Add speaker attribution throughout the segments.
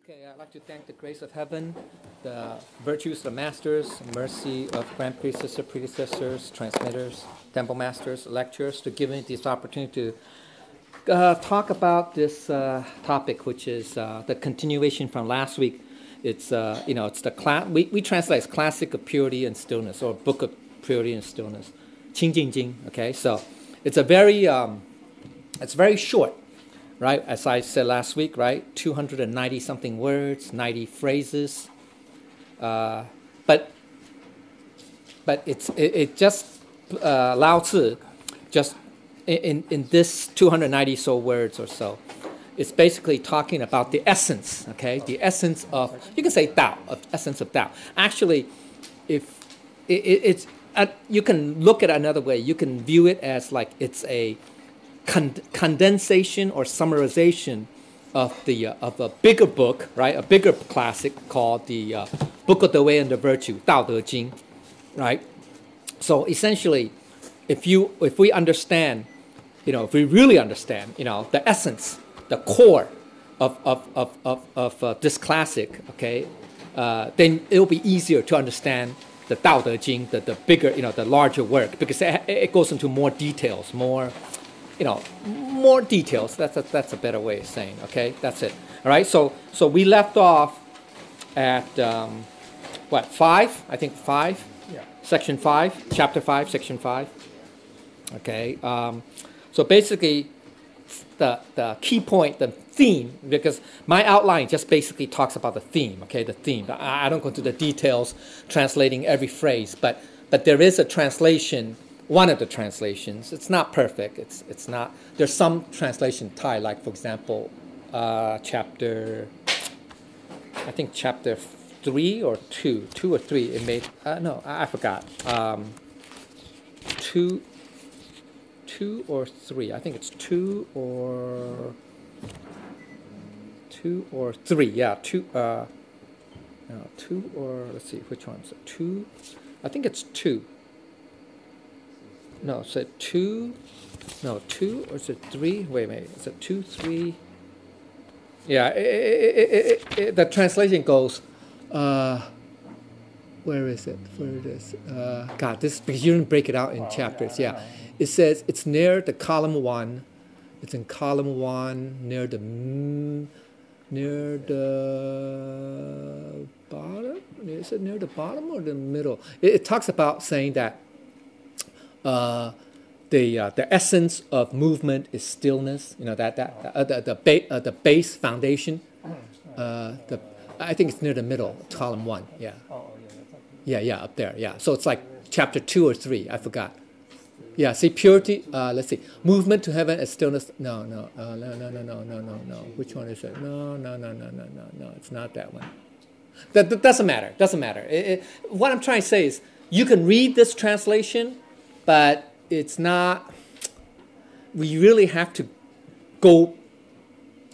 Speaker 1: Okay, I'd like to thank the grace of heaven, the virtues of the masters, mercy of grand predecessors, transmitters, temple masters, lecturers, to give me this opportunity to talk about this topic, which is the continuation from last week. It's it's the we translate as Classic of Purity and Stillness, or Book of Purity and Stillness, 清净经. Okay, so it's it's very short. Right, as I said last week, right, 290 something words, 90 phrases, but it just Lao Tzu, just in this 290 so words or so, it's basically talking about the essence, okay, the essence of, you can say Tao, of essence of Tao. Actually, if it's you can look at it another way. You can view it as like it's a condensation or summarization of a bigger book, right? A bigger classic called the Book of the Way and the Virtue, 道德经, right? So essentially, if we understand, if we really understand, the essence, the core of this classic, okay, then it'll be easier to understand the 道德经, the bigger, the larger work, because it goes into more details, more details. That's a better way of saying. Okay, that's it. All right. So we left off at 5? I think 5. Yeah. Section 5, chapter 5, section 5. Okay. So basically, the key point, the theme, because my outline just basically talks about the theme. Okay, the theme. I don't go into the details translating every phrase, but there is a translation. One of the translations, it's not perfect. It's not. There's some translation Thai, like for example, chapter 3 or 2 or 3. It made no, I forgot. 2 or 3. I think it's 2 or 3. Yeah, 2. No, 2 or let's see which one is it. 2. I think it's 2. No, is it 2? No, 2 or is it 3? Wait. Is it 2, 3? Yeah, the translation goes, where is it? Where it is? God, this because you didn't break it out in chapters. Yeah, it says it's near the column 1. It's in column 1 near the bottom. Is it near the bottom or the middle? It talks about saying that. The essence of movement is stillness. The base foundation. I think it's near the middle, column 1. Yeah. Yeah, up there. Yeah. So it's like chapter 2 or 3. I forgot. Yeah. See, purity. Let's see. Movement to heaven is stillness. No. Which one is it? No. It's not that one. That doesn't matter. What I'm trying to say is, you can read this translation. But it's not, we really have to go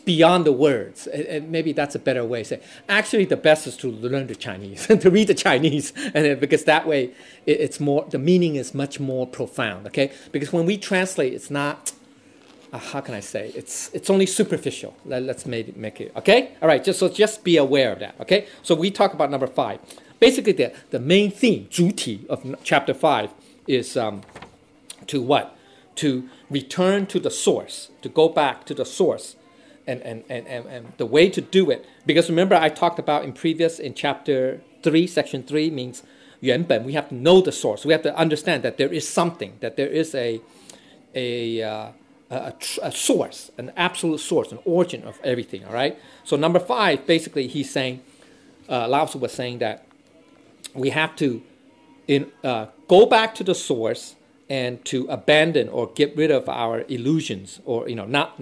Speaker 1: beyond the words. And maybe that's a better way to say. Actually, the best is to learn the Chinese, to read the Chinese, and because that way it's more, the meaning is much more profound, okay? Because when we translate, it's not, how can I say, it's only superficial. Let's make it, okay? All right, just be aware of that, okay? So we talk about number 5. Basically, the main theme, 主体 of chapter 5, is to what? To return to the source, to go back to the source, and the way to do it. Because remember, I talked about in chapter 3, section 3 means 原本. We have to know the source. We have to understand that there is something, that there is a source, an absolute source, an origin of everything. All right. So number 5, basically, he's saying, Lao Tzu was saying that we have to go back to the source and to abandon or get rid of our illusions, or not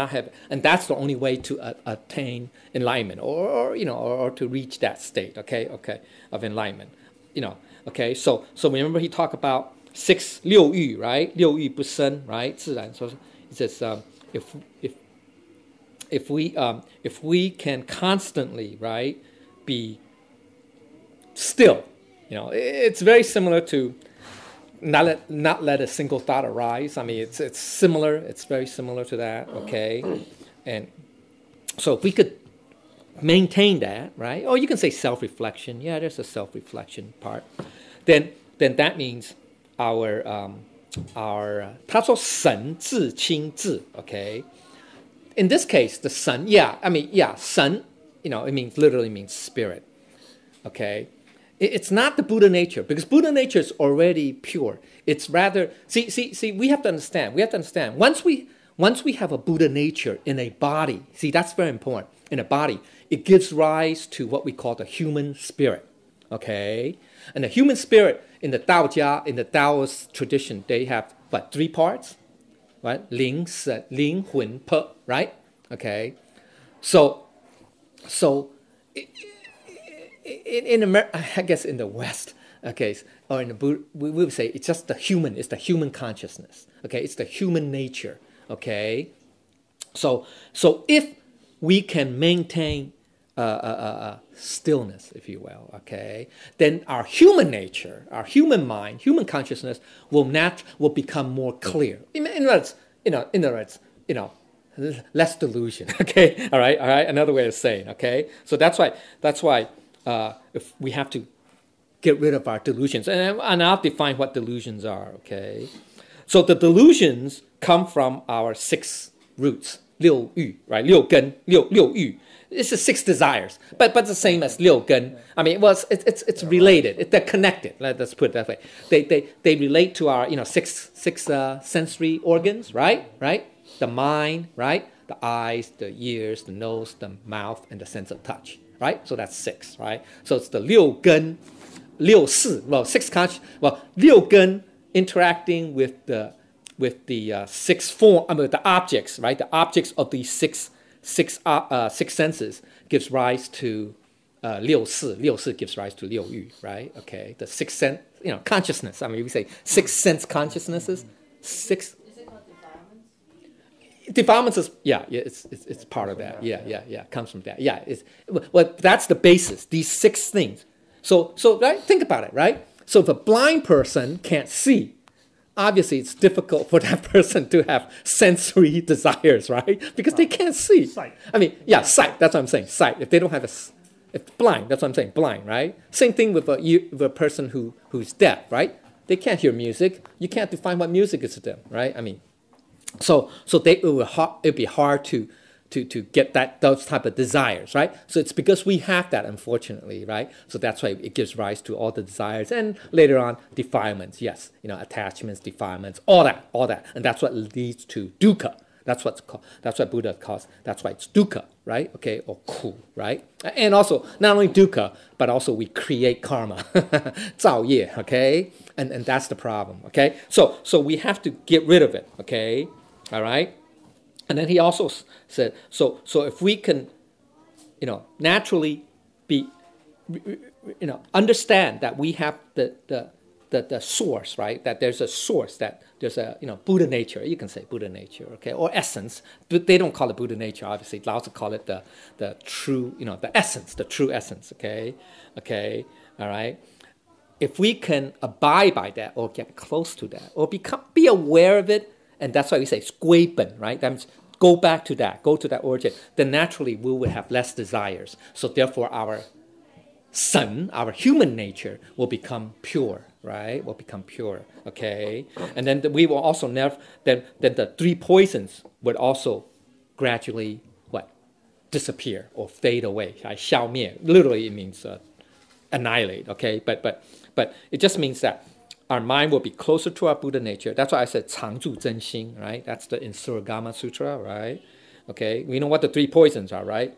Speaker 1: have, and that's the only way to attain enlightenment, or to reach that state, okay, of enlightenment, okay. So remember he talked about 6 六欲, right? 六欲不生, right? 自然. So he says if we can constantly, right, be still. It's very similar to not let a single thought arise. I mean, it's similar. It's very similar to that. Okay, and so if we could maintain that, right? Or you can say self-reflection. Yeah, there's a self-reflection part. Then that means our 他说神智清智 okay? In this case, the sun, sun, it means literally means spirit, okay? It's not the Buddha nature, because Buddha nature is already pure. It's rather, see, we have to understand. Once we have a Buddha nature in a body, see, that's very important. In a body, it gives rise to what we call the human spirit, okay? And the human spirit in the Daojia, in the Taoist tradition, they have, 3 parts? Right? 灵, 灵魂, pe, right? Okay? So in America, I guess in the West, okay, or in the Buddha, we would say it's just it's the human consciousness, okay? It's the human nature, okay? So if we can maintain stillness, if you will, okay, then our human nature, our human mind, human consciousness will become more clear. In other words, less delusion, okay, all right. Another way of saying, okay. So that's why if we have to get rid of our delusions, and I'll define what delusions are, okay. So the delusions come from our 6 roots, 6欲, right? 6根, 6欲. It's the 6 desires, but the same as 6根. I mean, well, it's related. They're connected. Let's put it that way. They relate to our 6 sensory organs, right? The mind, right? The eyes, the ears, the nose, the mouth, and the sense of touch, right? So that's 6, right? So it's the 6根, 6识, 6 conscious. 6根 interacting with the 6 form. The objects, right? The objects of these 6 senses gives rise to 6识. 6识 gives rise to 6欲, right? Okay, the 6 sense, consciousness. I mean, we say 6 sense consciousnesses. 6.
Speaker 2: Is it called defilements?
Speaker 1: Defilements is it's part of that. Yeah, comes from that. Yeah, that's the basis. These 6 things. So right, think about it, right? So if a blind person can't see, obviously it's difficult for that person to have sensory desires, right? Because they can't see.
Speaker 3: Sight.
Speaker 1: I mean, sight. That's what I'm saying. Sight. If they don't have if blind, that's what I'm saying. Blind, right? Same thing with a person who's deaf, right? They can't hear music. You can't define what music is to them, right? I mean, so it'd be hard to get those type of desires, right? So it's because we have that, unfortunately, right? So that's why it gives rise to all the desires, and later on defilements, yes, attachments, defilements, all that, and that's what leads to dukkha. That's what Buddha calls. That's why it's dukkha, right? Okay, or ku, right? And also not only dukkha, but also we create karma, 造业, okay? And that's the problem, okay? So we have to get rid of it, okay? All right. And then he also said, so if we can, naturally be, understand that we have the source, right? That there's a source, that there's a, Buddha nature. You can say Buddha nature, okay, or essence. But they don't call it Buddha nature, obviously. Lao Tzu call it the true, the essence, the true essence, okay, all right. If we can abide by that, or get close to that, or be aware of it. And that's why we say 归本, right? That means go back to that, go to that origin. Then naturally we will have less desires. So therefore our sun, our human nature, will become pure, right? Will become pure, okay? And then we will also then the 3 poisons would also gradually disappear or fade away. 消灭, literally it means annihilate, okay? But it just means that our mind will be closer to our Buddha nature. That's why I said 常住真心, right? That's in Suragama Sutra, right? Okay, we know what the 3 poisons are, right?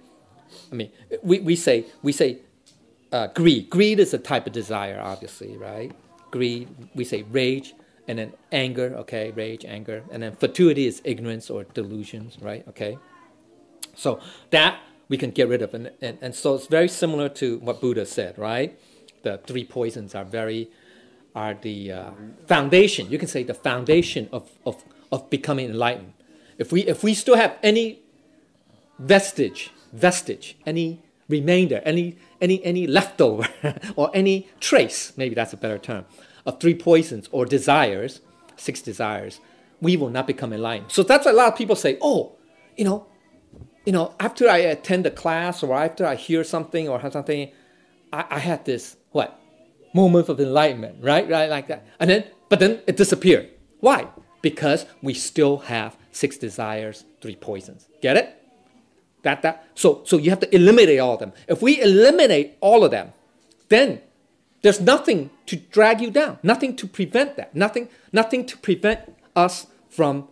Speaker 1: I mean, we say greed. Greed is a type of desire, obviously, right? Greed, we say rage, and then anger, okay? Rage, anger. And then fatuity is ignorance or delusions, right? Okay? So that we can get rid of. And so it's very similar to what Buddha said, right? The 3 poisons are the foundation. You can say the foundation of becoming enlightened. If we still have any vestige, any remainder, any leftover, or any trace, maybe that's a better term, of 3 poisons or desires, 6 desires, we will not become enlightened. So that's why a lot of people say, after I attend a class or after I hear something or have something, I had this, moment of enlightenment, right? Right, like that. But then it disappeared. Why? Because we still have 6 desires, 3 poisons. Get it? So you have to eliminate all of them. If we eliminate all of them, then there's nothing to drag you down, nothing to prevent that, nothing to prevent us from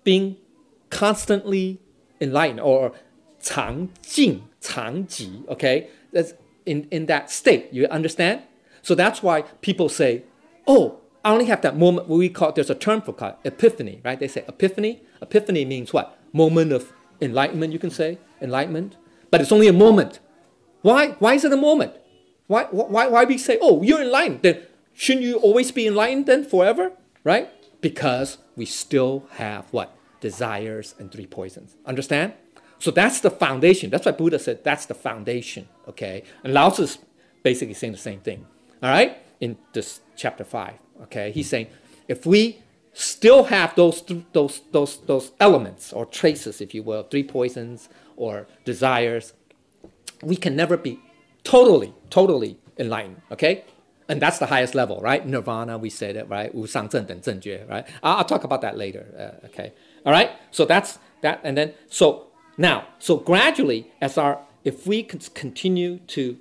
Speaker 1: being constantly enlightened or 常静, 常寂, okay? That's in that state, you understand? So that's why people say, oh, I only have that moment, what we call, there's a term for it, epiphany, right? They say epiphany. Epiphany means what? Moment of enlightenment, you can say, enlightenment. But it's only a moment. Why? Why is it a moment? Why we say, oh, you're enlightened? Then shouldn't you always be enlightened then forever? Right? Because we still have what? Desires and 3 poisons. Understand? So that's the foundation. That's why Buddha said that's the foundation. Okay? And Lao Tzu is basically saying the same thing. All right? In this chapter 5. Okay? He's saying if we still have those elements or traces, if you will, 3 poisons or desires, we can never be totally enlightened, okay? And that's the highest level, right? Nirvana, we said it, right? 无上正等正觉, right? I'll talk about that later, okay? All right? So that's that, and then, so gradually, if we continue to,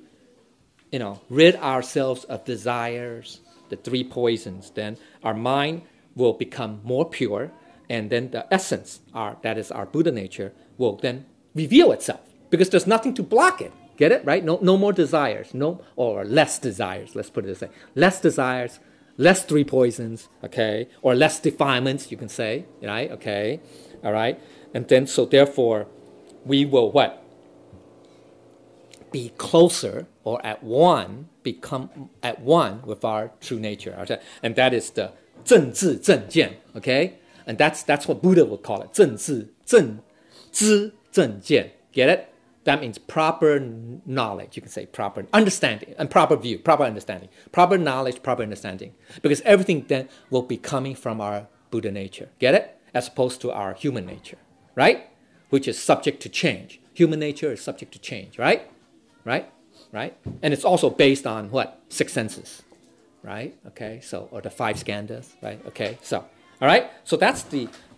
Speaker 1: rid ourselves of desires, the 3 poisons, then our mind will become more pure, and then the essence, that is our Buddha nature, will then reveal itself, because there's nothing to block it. Get it? Right? No more desires. Or less desires, let's put it this way. Less desires, less 3 poisons, okay? Or less defilements, you can say, right? Okay? All right? And then, so therefore, we will what? Be closer or become at one with our true nature. And that is the 正知正见, okay? And that's what Buddha would call it. 正知正见. Get it? That means proper knowledge, you can say proper understanding, and proper view, proper understanding. Proper knowledge, proper understanding. Because everything then will be coming from our Buddha nature. Get it? As opposed to our human nature, right? Which is subject to change. Human nature is subject to change, right? Right? And it's also based on what? 6 senses, right? Okay, so, or the 5 skandhas, right? Okay, so, all right? So that's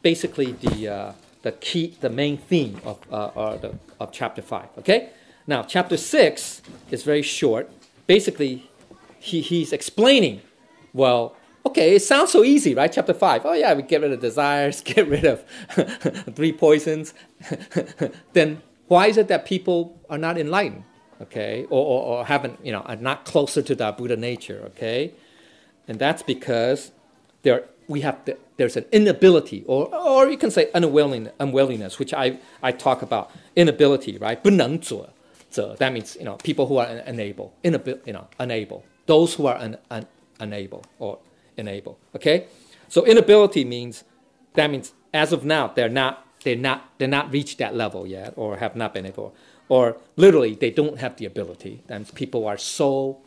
Speaker 1: basically the key, the main theme of chapter 5. Okay, now chapter 6 is very short. Basically, he's explaining. Well, okay, it sounds so easy, right? Chapter 5. Oh yeah, we get rid of desires, get rid of 3 poisons. Then why is it that people are not enlightened? Okay, or haven't, are not closer to the Buddha nature? Okay, and that's because there's an inability, or you can say unwillingness, which I talk about. Inability, right? 不能做, that means people who are unable, unable. Those who are unable or enable. Okay, so inability means as of now they're not reached that level yet, or have not been able, or literally they don't have the ability. That means people are so,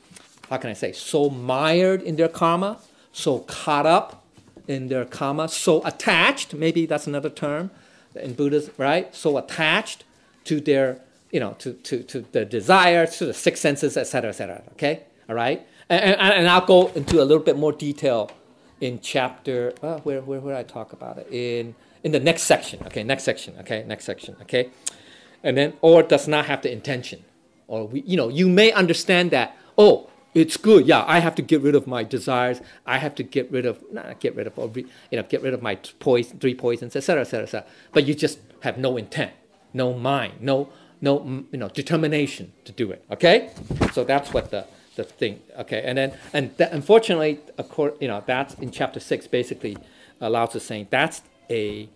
Speaker 1: how can I say, so mired in their karma, so caught up in their karma, so attached, maybe that's another term in Buddhism, right? So attached to their, to the desires, to the 6 senses, etc., okay? All right? And I'll go into a little bit more detail in chapter, where would I talk about it? In the next section, okay? Next section, okay? And then, or does not have the intention. Or, you may understand that, oh, it's good. Yeah, I have to get rid of my desires. I have to get rid of my 3 poisons, etc. But you just have no intent, no mind, no determination to do it. Okay, so that's what the thing. Okay, and unfortunately, that's in chapter 6. Basically, Lao Tzu saying that's the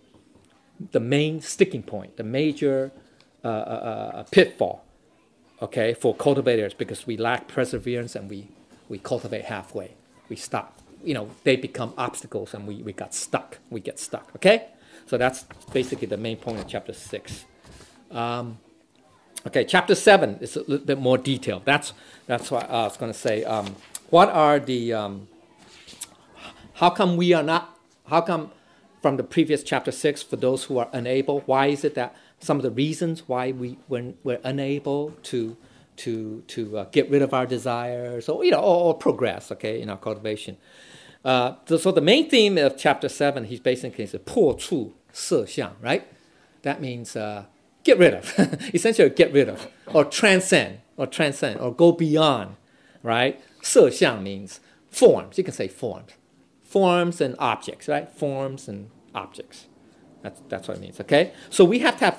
Speaker 1: main sticking point, the major pitfall. Okay, for cultivators, because we lack perseverance and we cultivate halfway. We stop. They become obstacles and we got stuck. We get stuck. Okay, so that's basically the main point of chapter 6. Okay, chapter 7 is a little bit more detailed. That's what I was going to say. What are the? How come we are not? How come from the previous chapter 6 for those who are unable? Why is it that some of the reasons why we're unable to get rid of our desires, or or progress, okay, in our cultivation. So the main theme of chapter 7, he's basically saying 破处色相, right? That means get rid of, essentially get rid of, or transcend, or go beyond, right? 色相 means forms. You can say forms and objects, right? Forms and objects. That's what it means, okay? So we have to have,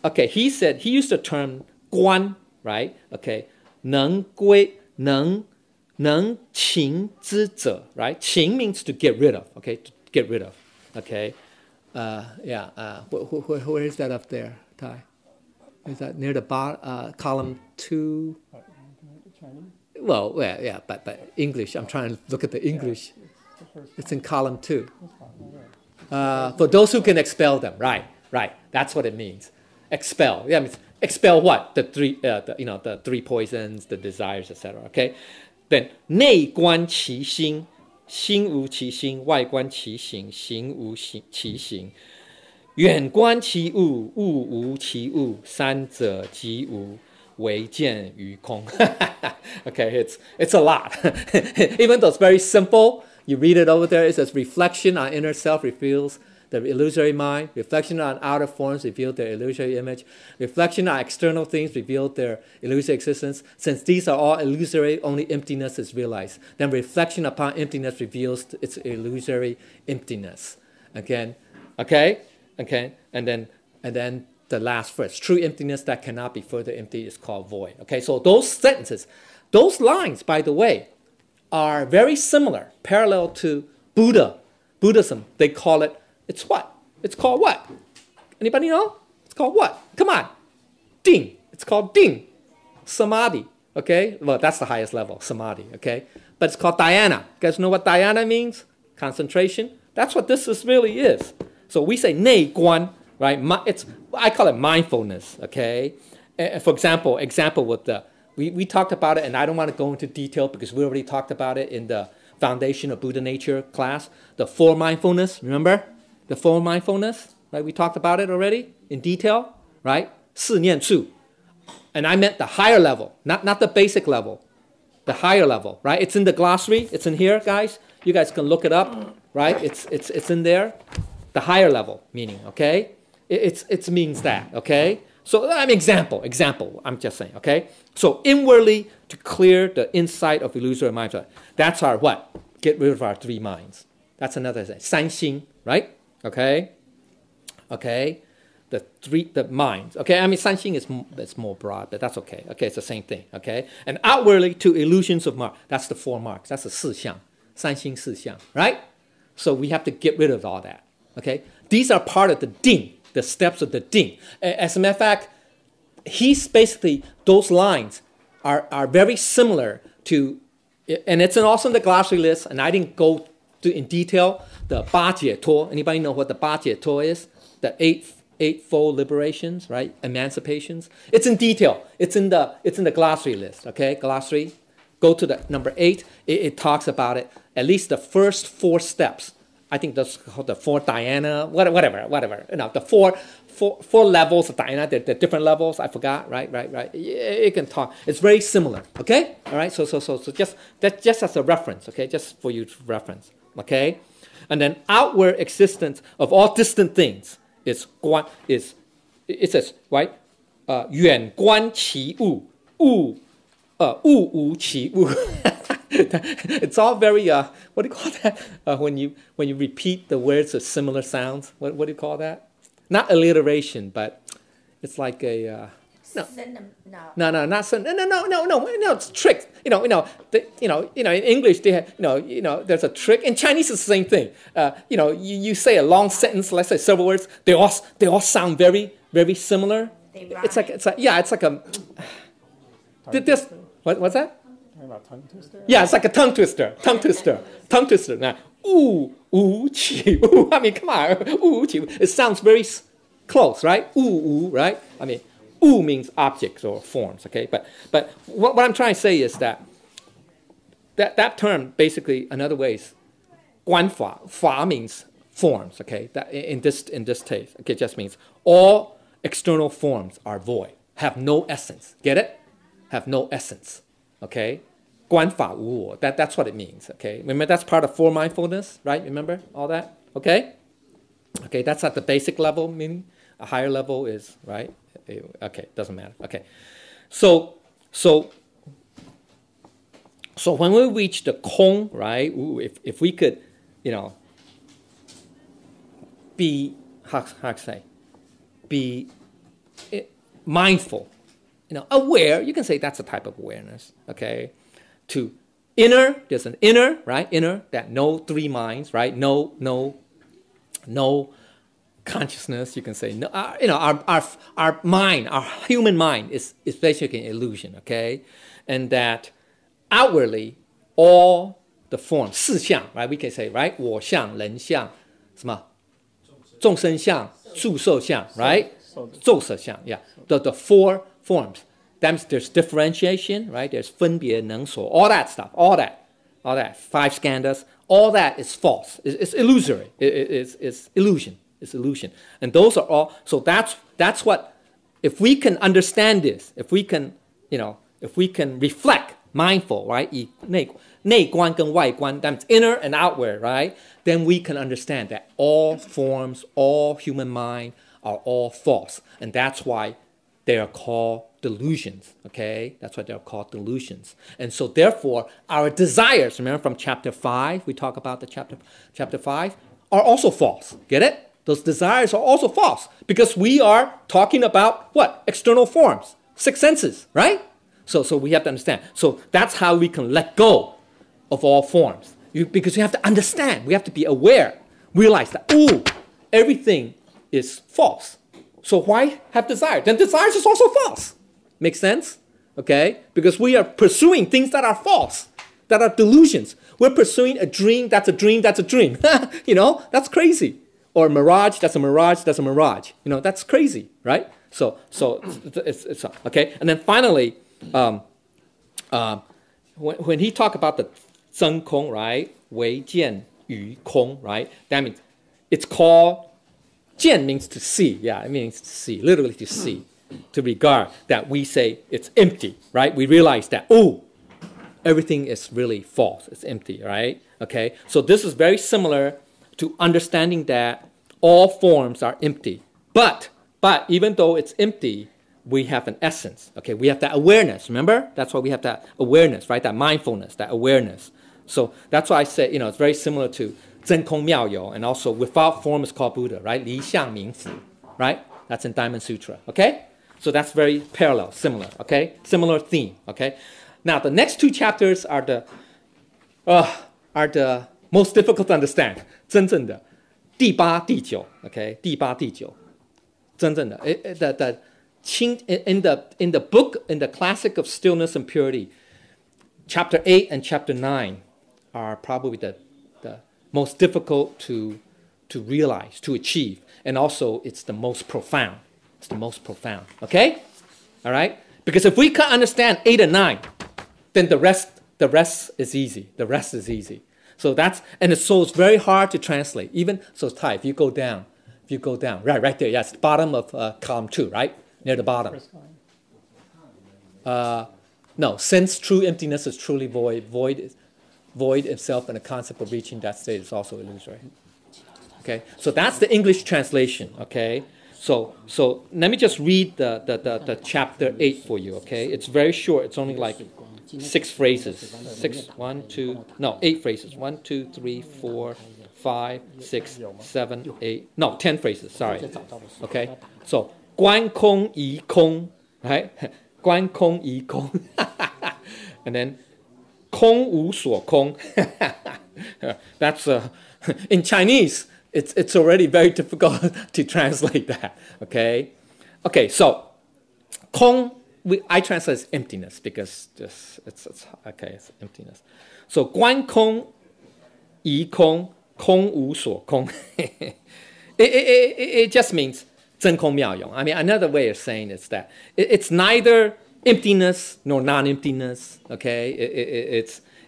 Speaker 1: okay, he used the term 观, right? Okay, 能情之者, right? 情 means to get rid of, okay? To get rid of, okay? Where is that up there, Ty? Is that near the bottom, column 2? Well, yeah, but English. I'm trying to look at the English. It's in column 2. For those who can expel them, right? That's what it means. Expel. Yeah, it means expel what? The three poisons, the desires, etc. Okay. Then 内观其心，心无其心；外观其行，行无其行。远观其物，物无其物。三者即无，唯见于空。Okay, it's a lot. Even though it's very simple, you read it over there. It says reflection on inner self reveals the illusory mind. Reflection on outer forms revealed their illusory image. Reflection on external things revealed their illusory existence. Since these are all illusory, only emptiness is realized. Then reflection upon emptiness reveals its illusory emptiness. Again, okay? And then the last phrase, true emptiness that cannot be further emptied is called void. Okay, so those sentences, those lines, by the way, are very similar, parallel to Buddhism. They call it, it's what? It's called what? Anybody know? It's called what? Come on. Ding. It's called ding. Samadhi. Okay? Well, that's the highest level, samadhi. Okay? But it's called dhyana. You guys know what dhyana means? Concentration. That's what this really is. So we say 内观, right? I call it mindfulness. Okay? For example with the, we talked about it, and I don't want to go into detail because we already talked about it in the Foundation of Buddha Nature class. The 4 mindfulness, remember? The 4 mindfulness, right? We talked about it already in detail, right? 四念处. And I meant the higher level, not the basic level, the higher level, right? It's in the glossary. It's in here, guys. You guys can look it up, right? It's in there. The higher level meaning, okay? It means that, okay? So example, I'm just saying, okay? So inwardly to clear the insight of illusory mind. That's our what? Get rid of our 3 minds. That's another thing. 三心, right? Okay? The minds. Okay, I mean, 三心 is more broad, but that's okay. Okay, it's the same thing. Okay? And outwardly to illusions of mark. That's the 4 marks. That's the 四相. 三心四相, right? So we have to get rid of all that. Okay? These are part of the ding, the steps of the ding. As a matter of fact, he's basically, those lines are very similar to, and it's also in the glossary list, and I didn't go in detail, the 八解脱. Anybody know what the 八解脱 is? The eightfold liberations, right? Emancipations. It's in detail. It's in the glossary list. Okay, glossary. Go to the number 8. It talks about it. At least the first 4 steps. I think that's called the 4 dhyana. Whatever. The four levels of dhyana. They're different levels. I forgot. Right. It can talk. It's very similar. Okay. All right. So just as a reference. Okay. Just for you to reference. Okay. And then outward existence of all distant things is it says, right? 远观其物，物无其物. It's all very what do you call that? When you repeat the words of similar sounds, what do you call that? Not alliteration, but it's like a no, not no. It's tricks. In English they have, there's a trick. In Chinese, it's the same thing. You say a long sentence, let's say several words. They all sound very, very similar. It's like a. This what's that?
Speaker 3: Talking about tongue twister?
Speaker 1: Yeah, it's like a tongue twister. Now, 物无其物. I mean, come on, 物无其物. It sounds very close, right? 物无, right? I mean. 物 means objects or forms, okay? But what I'm trying to say is that term basically another way is 观法. 法 means forms, okay? That in this case, okay, just means all external forms are void, have no essence. Get it? Have no essence. Okay? 观法无我. That's what it means. Okay? Remember, that's part of four mindfulness, right? Remember all that? Okay? Okay, that's at the basic level, meaning a higher level is, right? Okay, doesn't matter. Okay. So when we reach the Kong, right? If we could, be, how to say, be mindful, aware, you can say that's a type of awareness, okay? To inner, there's an inner, right? Inner, that no three minds, right? No consciousness, you can say. No, our mind, our human mind is basically an illusion, okay? And that outwardly, all the forms, 四相, right? We can say, right? 我相, 人相, 什么? 众生相, 宿受相, right? 受色相, yeah. The four forms. That means there's differentiation, right? There's 分别能所, all that stuff, all that. Five skandhas, all that is false. It's illusory. It's illusion. It's illusion. And those are all, so that's what, if we can understand this, if we can reflect, mindful, right? 内观跟外观, that's inner and outward, right? Then we can understand that all forms, all human mind are all false. And that's why they are called delusions, okay? That's why they're called delusions. And so therefore, our desires, remember from chapter 5, we talk about the chapter 5, are also false. Get it? Those desires are also false because we are talking about what? External forms, six senses, right? So we have to understand. So that's how we can let go of all forms. Because you have to understand, we have to be aware, realize that, everything is false. So why have desire? Then desires is also false. Make sense? Okay? Because we are pursuing things that are false, that are delusions. We're pursuing a dream that's a dream that's a dream. That's crazy. Or mirage, that's a mirage, that's a mirage. That's crazy, right? So it's okay. And then finally, when he talked about the 真空, right? 唯见于空, right? That means it's called, 见 means to see. Yeah, it means to see, literally to see, to regard, that we say it's empty, right? We realize that, everything is really false. It's empty, right? Okay, so this is very similar to understanding that all forms are empty. But even though it's empty, we have an essence. Okay, we have that awareness. Remember, that's why we have that awareness, right? That mindfulness, that awareness. So that's why I say, it's very similar to 真空妙有, and also without form is called Buddha, right? 离相明伏, right? That's in Diamond Sutra. Okay, so that's very parallel, similar. Okay, similar theme. Okay, now the next two chapters are the most difficult to understand. 真正的第八、第九. Okay, 第八、第九. 真正的 in the book, in the classic of Stillness and Purity, chapter 8 and chapter 9 are probably the most difficult to realize, to achieve. And also, it's the most profound. It's the most profound. Okay? All right? Because if we can understand 8 and 9, then the rest is easy. The rest is easy. So it's very hard to translate. Even, so Ty, if you go down, right there, yes, bottom of column 2, right? Near the bottom. No, since true emptiness is truly void itself, and the concept of reaching that state is also illusory. Okay, so that's the English translation. Okay, so let me just read the chapter 8 for you. Okay, it's very short. It's only like 6 phrases. 8 phrases. 1, 2, 3, 4, 5, 6, 7, 8. No, 10 phrases. Sorry. Okay, so 观空疑空, right? 观空疑空, and then 空无所空. That's in Chinese. It's already very difficult to translate that. Okay, so 空, I translate as emptiness because it's emptiness. So 观空疑空, 空无所空. It just means 真空妙有. I mean, another way of saying is that it's neither emptiness nor non-emptiness. Okay,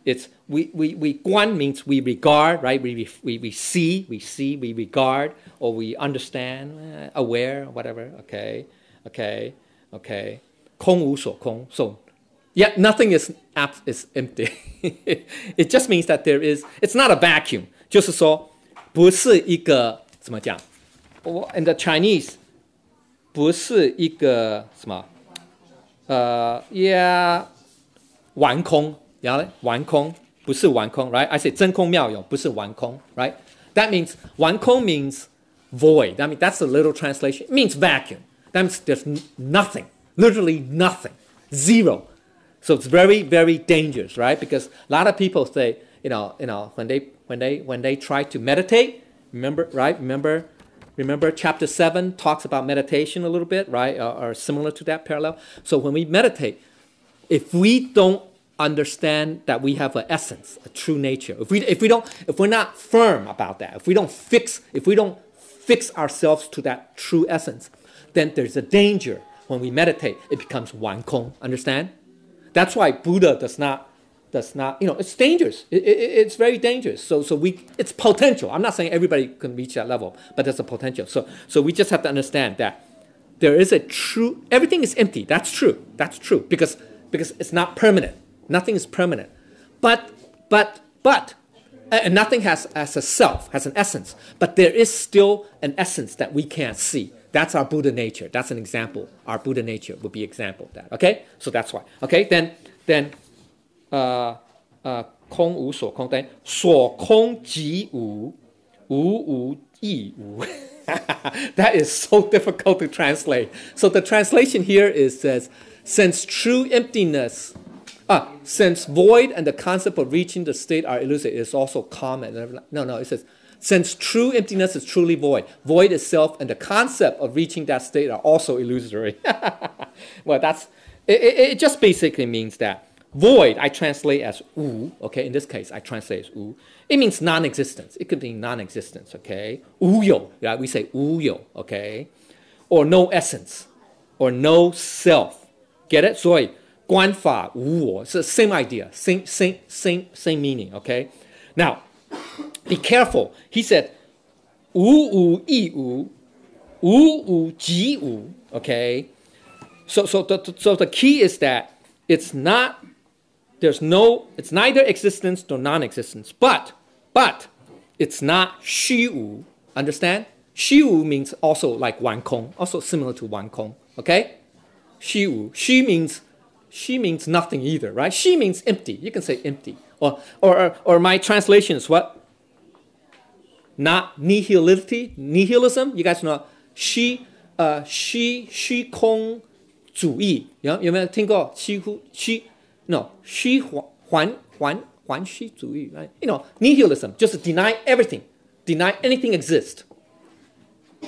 Speaker 1: It's we guan means we regard, right? We see, we regard, or we understand, aware, whatever. Okay. 空无所空. So, yeah, nothing is empty. It just means that it's not a vacuum. 就是说，不是一个怎么讲 ？In the Chinese, 不是一个什么完空，然后完空不是完空 ，right? I say 真空妙有，不是完空 ，right? That means 完空 means void. I mean that's a little translation. It means vacuum. That means there's nothing, literally nothing, zero. So it's very, very dangerous, right? Because a lot of people say, when they try to meditate, remember, right? Remember chapter 7 talks about meditation a little bit, right? Or similar to that parallel. So when we meditate, if we don't understand that we have an essence, a true nature, if we're not firm about that, if we don't fix ourselves to that true essence, then there's a danger when we meditate. It becomes 完空. Understand? That's why Buddha does not. It's dangerous. It's very dangerous. So it's potential. I'm not saying everybody can reach that level, but there's a potential. So we just have to understand that there is a true. Everything is empty. That's true. Because it's not permanent. Nothing is permanent. But and nothing has as a self, has an essence. But there is still an essence that we can't see. That's our Buddha nature. That's an example. Our Buddha nature would be an example of that. Okay? So that's why. Okay? Then 空无所空 then 所空即无 无亦无 That is so difficult to translate. So the translation here says, since true emptiness, since void and the concept of reaching the state are elusive, it is also common. No, it says, since true emptiness is truly void, void itself and the concept of reaching that state are also illusory. Well, it just basically means that void, I translate as 无, okay? In this case, I translate as 无. It means non-existence. It could be non-existence, okay? 无有, yeah, we say 无有, okay? Or no essence, or no self. Get it? 所以观法无我, it's the same idea, same meaning, okay? Now, be careful. He said, 无无亦无, 无无即无, okay? So the key is that it's neither existence nor non-existence, but it's not 虚无. Understand? 虚无 means also like 完空, also similar to 完空, okay? 虚无. 虚 means nothing either, right? 虚 means empty. You can say empty. Or my translation is what? Not nihilism. You guys know 虚空主义. 有没有听过虚 还虚主义, right? Nihilism, just deny everything, deny anything exists.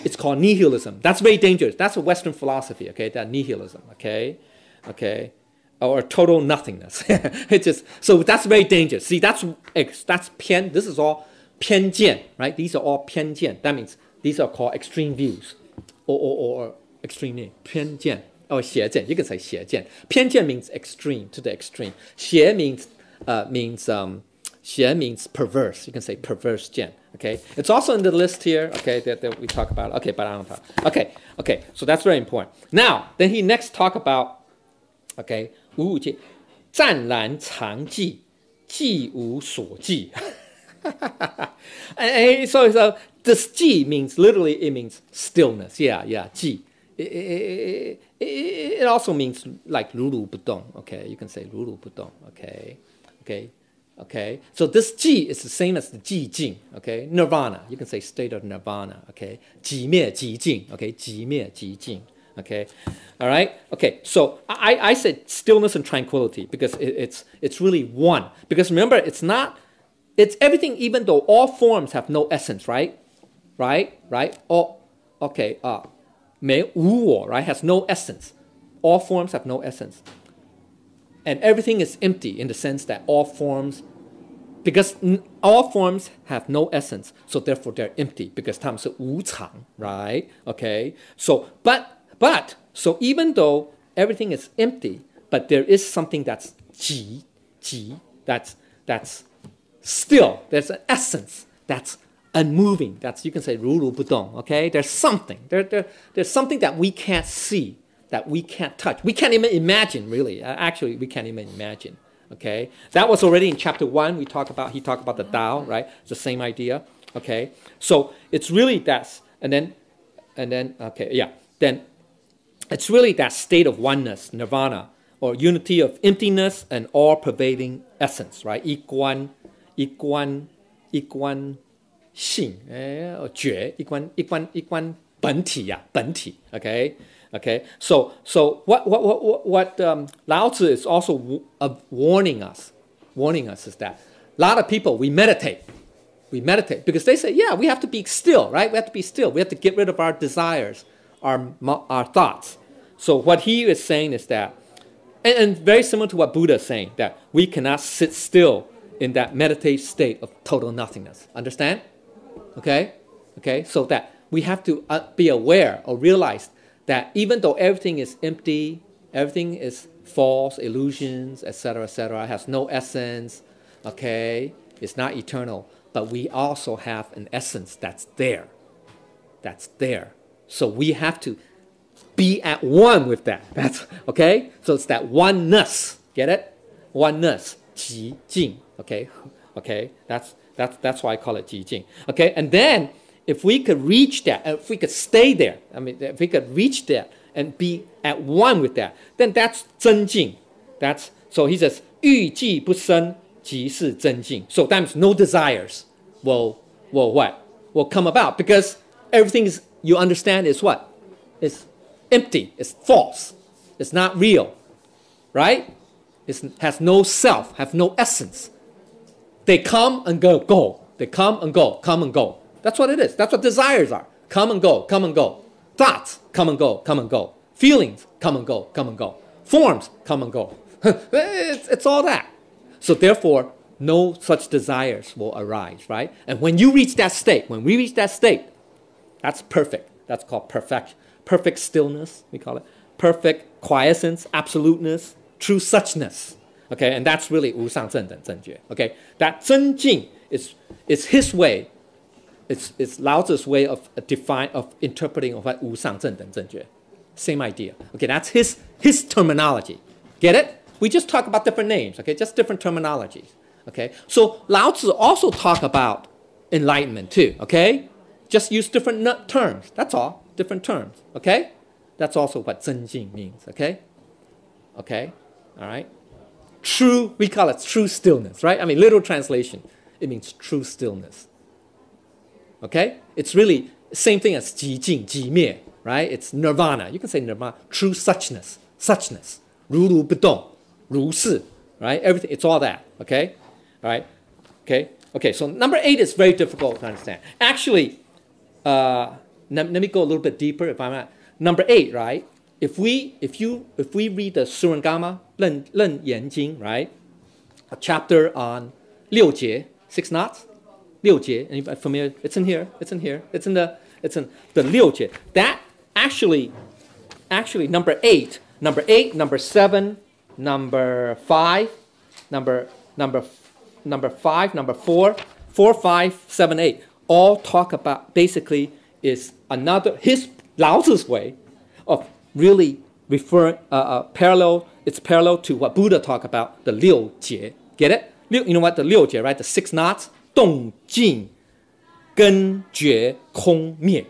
Speaker 1: It's called nihilism. That's very dangerous. That's a Western philosophy, okay? That nihilism, okay? Or total nothingness. So that's very dangerous. See, that's偏. This is all 偏见, right? These are all 偏见. That means these are called extreme views, or extreme 偏见. Or 邪见, you can say 邪见. 偏见 means extreme, to the extreme. 邪 means perverse. You can say perverse 见. Okay, it's also in the list here. Okay, that we talk about. Okay, but I don't talk. Okay. So that's very important. Now, then he next talk about. Okay, 无无记, 湛然常寂, 寂无所寂. So this 寂 means literally it means stillness. Yeah, 寂. It also means like 如如不动. Okay, you can say 如如不动. Okay. So this 寂 is the same as the 寂静. Okay, nirvana. You can say state of nirvana. Okay, 寂灭寂静. Okay, 寂灭寂静. Okay, all right. Okay, so I said stillness and tranquility because it's really one. Because remember, it's everything. Even though all forms have no essence, right? All okay. 没无我, right? Has no essence. All forms have no essence. And everything is empty in the sense that because all forms have no essence, so therefore they're empty because 它们是无常, right? Okay. So so even though everything is empty, but there is something that's 寂, that's still. There's an essence that's unmoving. That's, you can say 如如不动. Okay, there's something. There's something that we can't see, that we can't touch. We can't even imagine. Really, actually, we can't even imagine. Okay, that was already in chapter 1. He talked about the Tao, right? It's the same idea. Okay, so it's really that, and then okay, yeah, then it's really that state of oneness, nirvana, or unity of emptiness and all-pervading essence, right? 一观性, or 觉, 一观本体呀, 本体, okay? Okay, so what Lao Tzu is also warning us is that a lot of people, we meditate because they say, yeah, we have to be still, right? We have to be still. We have to get rid of our desires, our thoughts. So what he is saying is that, and very similar to what Buddha is saying, that we cannot sit still in that meditative state of total nothingness. Understand? Okay, so that we have to be aware or realize that even though everything is empty, everything is false, illusions, etc., has no essence, okay, it's not eternal, but we also have an essence that's there. So we have to be at one with that. That's okay. So it's that oneness. Get it? Oneness. 寂静. Okay. That's why I call it 寂静. Okay. And then, if we could reach that, if we could stay there, if we could reach that and be at one with that, then that's 真静. So he says, 欲寂不生, 即是真静. So that means no desires will come about, because everything is, you understand, is what? It's empty. It's false. It's not real, right? It has no self, have no essence. They come and go. They come and go. That's what it is. That's what desires are. Come and go. Thoughts, come and go. Feelings, come and go. Forms, come and go. It's all that. So therefore, no such desires will arise, right? And when we reach that state, that's perfect. That's called perfect stillness, we call it. Perfect quiescence, absoluteness, true suchness. Okay, and that's really 无上正等正觉. Okay, that 真静 is his way. It's Lao Tzu's way of interpreting of what 无上正等正觉. Same idea. Okay, that's his terminology. Get it? We just talk about different names. Okay, just different terminologies. Okay, so Lao Tzu also talk about enlightenment too. Okay, just use different terms. That's all. Different terms. Okay, that's also what 真静 means. Okay, all right. True, we call it true stillness, right? I mean, literal translation, it means true stillness. Okay? It's really the same thing as 寂静, 寂灭, right? It's nirvana. You can say nirvana, true suchness, 如如不动, 如是, right? Everything, it's all that, okay? All right? Okay, so number 8 is very difficult to understand. Actually, let me go a little bit deeper if I'm at number 8, right? If we read the Surangama 楞严经, right? A chapter on 六节, 6 knots, 六节. Anybody familiar? It's in here. It's in the 六节. That actually number 8, number 7, number 5, number 5, number 4, 5, 7, 8 all talk about, basically is another, Lao Tzu's way of really it's parallel to what Buddha talked about, the 六节. Get it? You know what? The 六节, right? The 6 knots. 动静根觉空灭.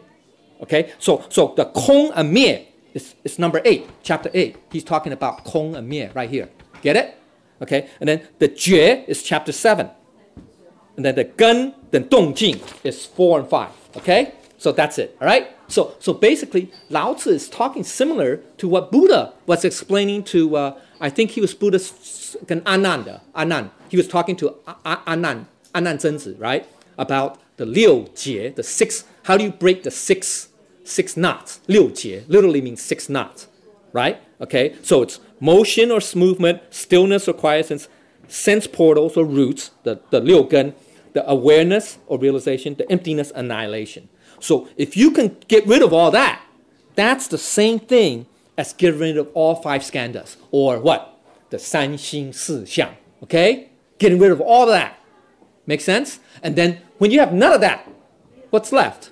Speaker 1: Okay? So the 空 and 灭 is number 8, chapter 8. He's talking about 空 and 灭 right here. Get it? Okay? And then the 觉 is chapter 7. And then the 根, then 动静 is 4 and 5. Okay? So that's it. All right? So basically, Lao Tzu is talking similar to what Buddha was explaining to, I think he was Buddha's Anand. He was talking to Anand Zhenzi, right? About the 六节, the 6, how do you break the 6 knots? 六节literally means 6 knots, right? Okay, so it's motion or movement, stillness or quiescence, sense portals or roots, the 六根, the awareness or realization, the emptiness, annihilation. So if you can get rid of all that, that's the same thing as getting rid of all 5 skandhas, or what? The 三心四相. Okay? Getting rid of all of that. Make sense? And then when you have none of that, what's left?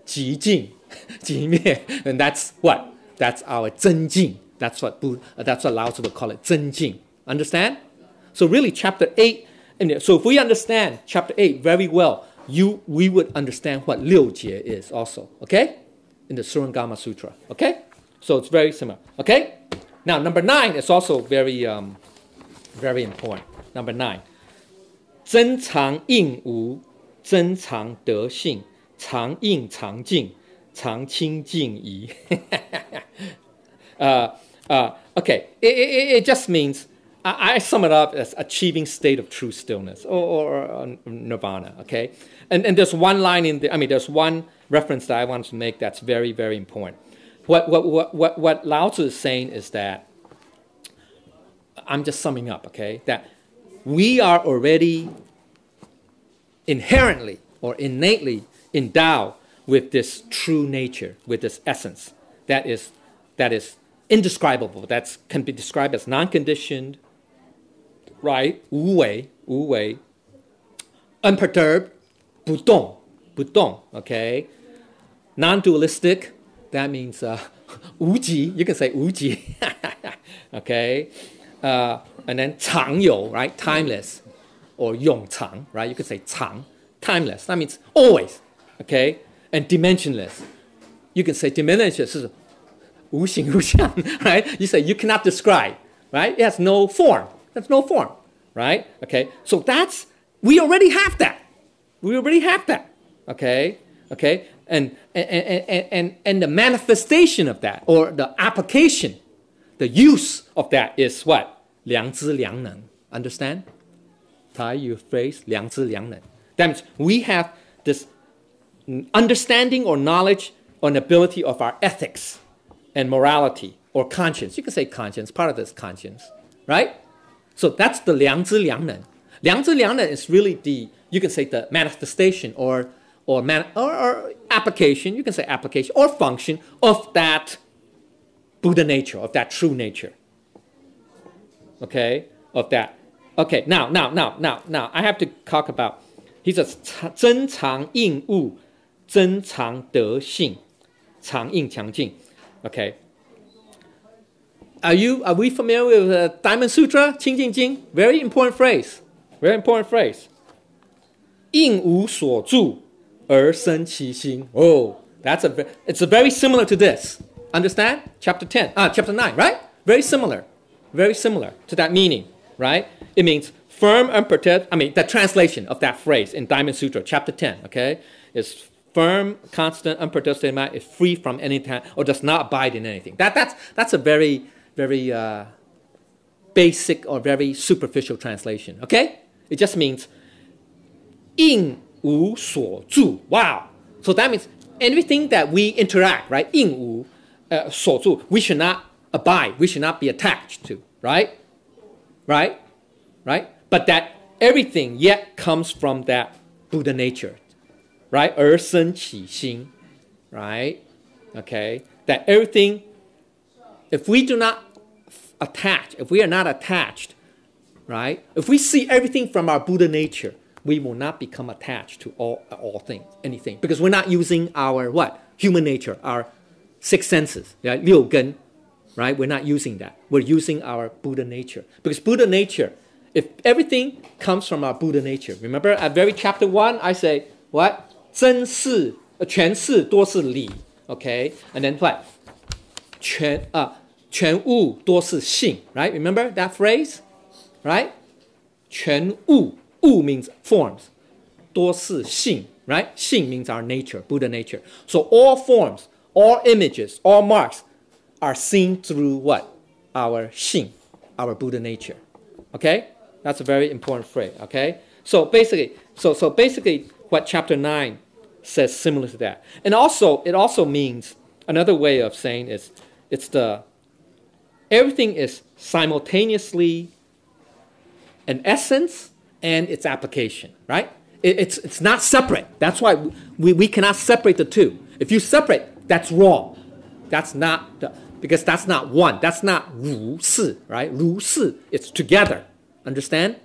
Speaker 1: 寂静, 寂灭. And that's what? That's our 真境. That's what Lao Tzu would call it, 真境. Understand? So really chapter 8, and so if we understand chapter 8 very well, we would understand what 六节 is also. Okay? In the Surangama Sutra. Okay? So it's very similar. Okay? Now number 9 is also very important. Number 9. 真常应无, 真常德性, 常应常静, 常清净仪. Okay, it just means, I sum it up as achieving state of true stillness or nirvana, okay? And there's one line in there, there's one reference that I want to make that's very, very important. What Lao Tzu is saying is that, I'm just summing up, okay, that we are already inherently or innately endowed with this true nature, with this essence that is indescribable, that can be described as non-conditioned, right? 无为, unperturbed, 不动, okay? Non-dualistic, that means 无极, you can say 无极, okay? And then 常有, right? Timeless, or 永常, right? You could say 常, timeless. That means always, okay? And dimensionless. You can say dimensionless is 无形无相, right? You say you cannot describe, right? It has no form. There's no form, right? Okay? So we already have that. We already have that, okay? Okay? And the manifestation of that, or the application, the use of that is what? 良知良能. Understand? Thai phrase, 良知良能. That means we have this understanding or knowledge or an ability of our ethics and morality or conscience. You can say conscience, part of this conscience, right? So that's the 良知良能. 良知良能 is really you can say the manifestation or application, you can say application or function of that Buddha nature, of that true nature. Okay? Of that. Okay, now, I have to talk about, he says, 真常应物, 真常德性, 常应强静. Okay. Are we familiar with the Diamond Sutra, 清净经? Very important phrase. Very important phrase. 应无所住, 而生其心. Oh, it's very similar to this. Understand? Chapter 9, right? Very similar to that meaning, right? It means firm, unperturbed. The translation of that phrase in Diamond Sutra, chapter 10, okay, is firm, constant, unperturbed state of mind, is free from any time, or does not abide in anything. That's a very, very basic or very superficial translation, okay? It just means 应无所住. Wow. So that means everything that we interact, right? 应无所住, we should not abide, we should not be attached to, right? Right? But that everything yet comes from that Buddha nature, right? 而生其心, right? Okay? That everything, if we do not attach, if we are not attached, right? If we see everything from our Buddha nature, we will not become attached to all things, anything. Because we're not using our what? Human nature, our 6 senses, right? 六根, right? We're not using that. We're using our Buddha nature. Because Buddha nature, if everything comes from our Buddha nature, remember at very chapter 1, I say, what? 真事, 全事多是理, okay? And then what? 全物多是性, right? Remember that phrase? Right? 全物, 物 means forms. 多是性, right? 性 means our nature, Buddha nature. So all forms, all images, all marks are seen through what? Our 性, our Buddha nature. Okay? That's a very important phrase, okay? So basically, what chapter 9 says similar to that. And also, it also means, another way of saying is, everything is simultaneously an essence and its application, right? It's not separate. That's why we cannot separate the two. If you separate, that's wrong. That's not, because that's not one. That's not 如是, right? 如是, it's together. Understand?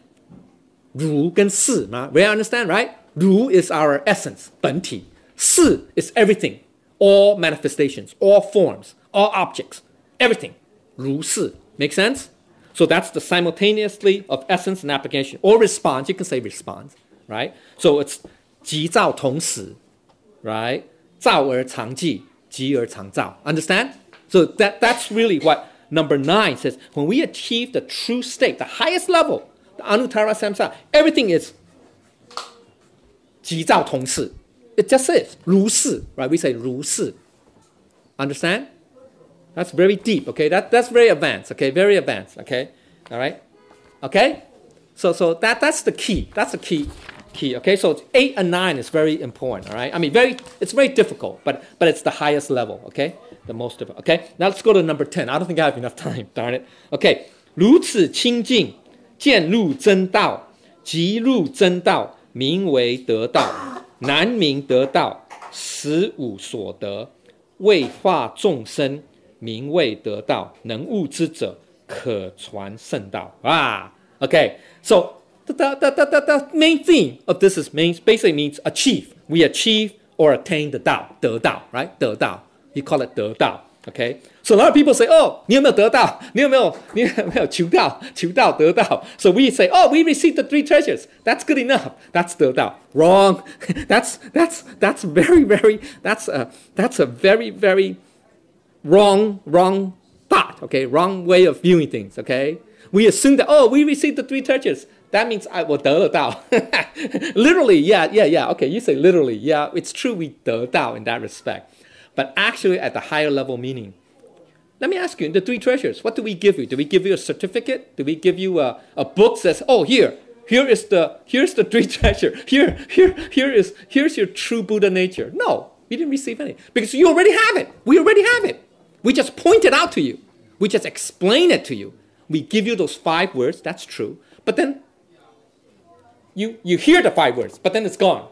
Speaker 1: 如跟是嘛 ，we understand, right? 如 is our essence, 本体。是 is everything, all manifestations, all forms, all objects, everything. 如是 make sense? So that's the simultaneously of essence and application. Or response, you can say response, right? So it's 即照同时 right? 照而常寂，即而常照。Understand? So that's really what number 9 says. When we achieve the true state, the highest level, the Anuttara Samsara, everything is 即照同时. It just is 如是, right? We say 如是. Understand? That's very deep, okay? That's very advanced, okay? Very advanced, okay? All right? Okay? So that's the key. That's the key, okay? So 8 and 9 is very important, all right? I mean, it's very difficult, but it's the highest level, okay? The most difficult, okay? Now let's go to number 10. I don't think I have enough time, darn it. Okay. 如此清净，渐入真道，即入真道，名为得道。难名得道，实无所得。为化众生，名为得道。能悟之者，可传圣道。Okay. So the main theme of this is basically means achieve. We achieve or attain the 道，得道 right? 得道 You call it 得道 Okay? So a lot of people say, oh, 你有没有得到？你有没有求道？求道得道 So we say, oh, we received the 3 treasures. That's good enough. That's 得道 Wrong. That's very, very, that's a very, very wrong thought, okay? Wrong way of viewing things, okay? We assume that, oh, we received the 3 treasures. That means I will 得了道 Literally, yeah. Okay, you say literally. Yeah, it's true we 得道 in that respect. But actually at the higher level meaning. Let me ask you, in the 3 treasures, what do we give you? Do we give you a certificate? Do we give you a book that says, oh, here's the 3 treasure. Here's your true Buddha nature. No, you didn't receive any. Because you already have it. We already have it. We just point it out to you. We just explain it to you. We give you those 5 words, that's true. But then you hear the 5 words, but then it's gone.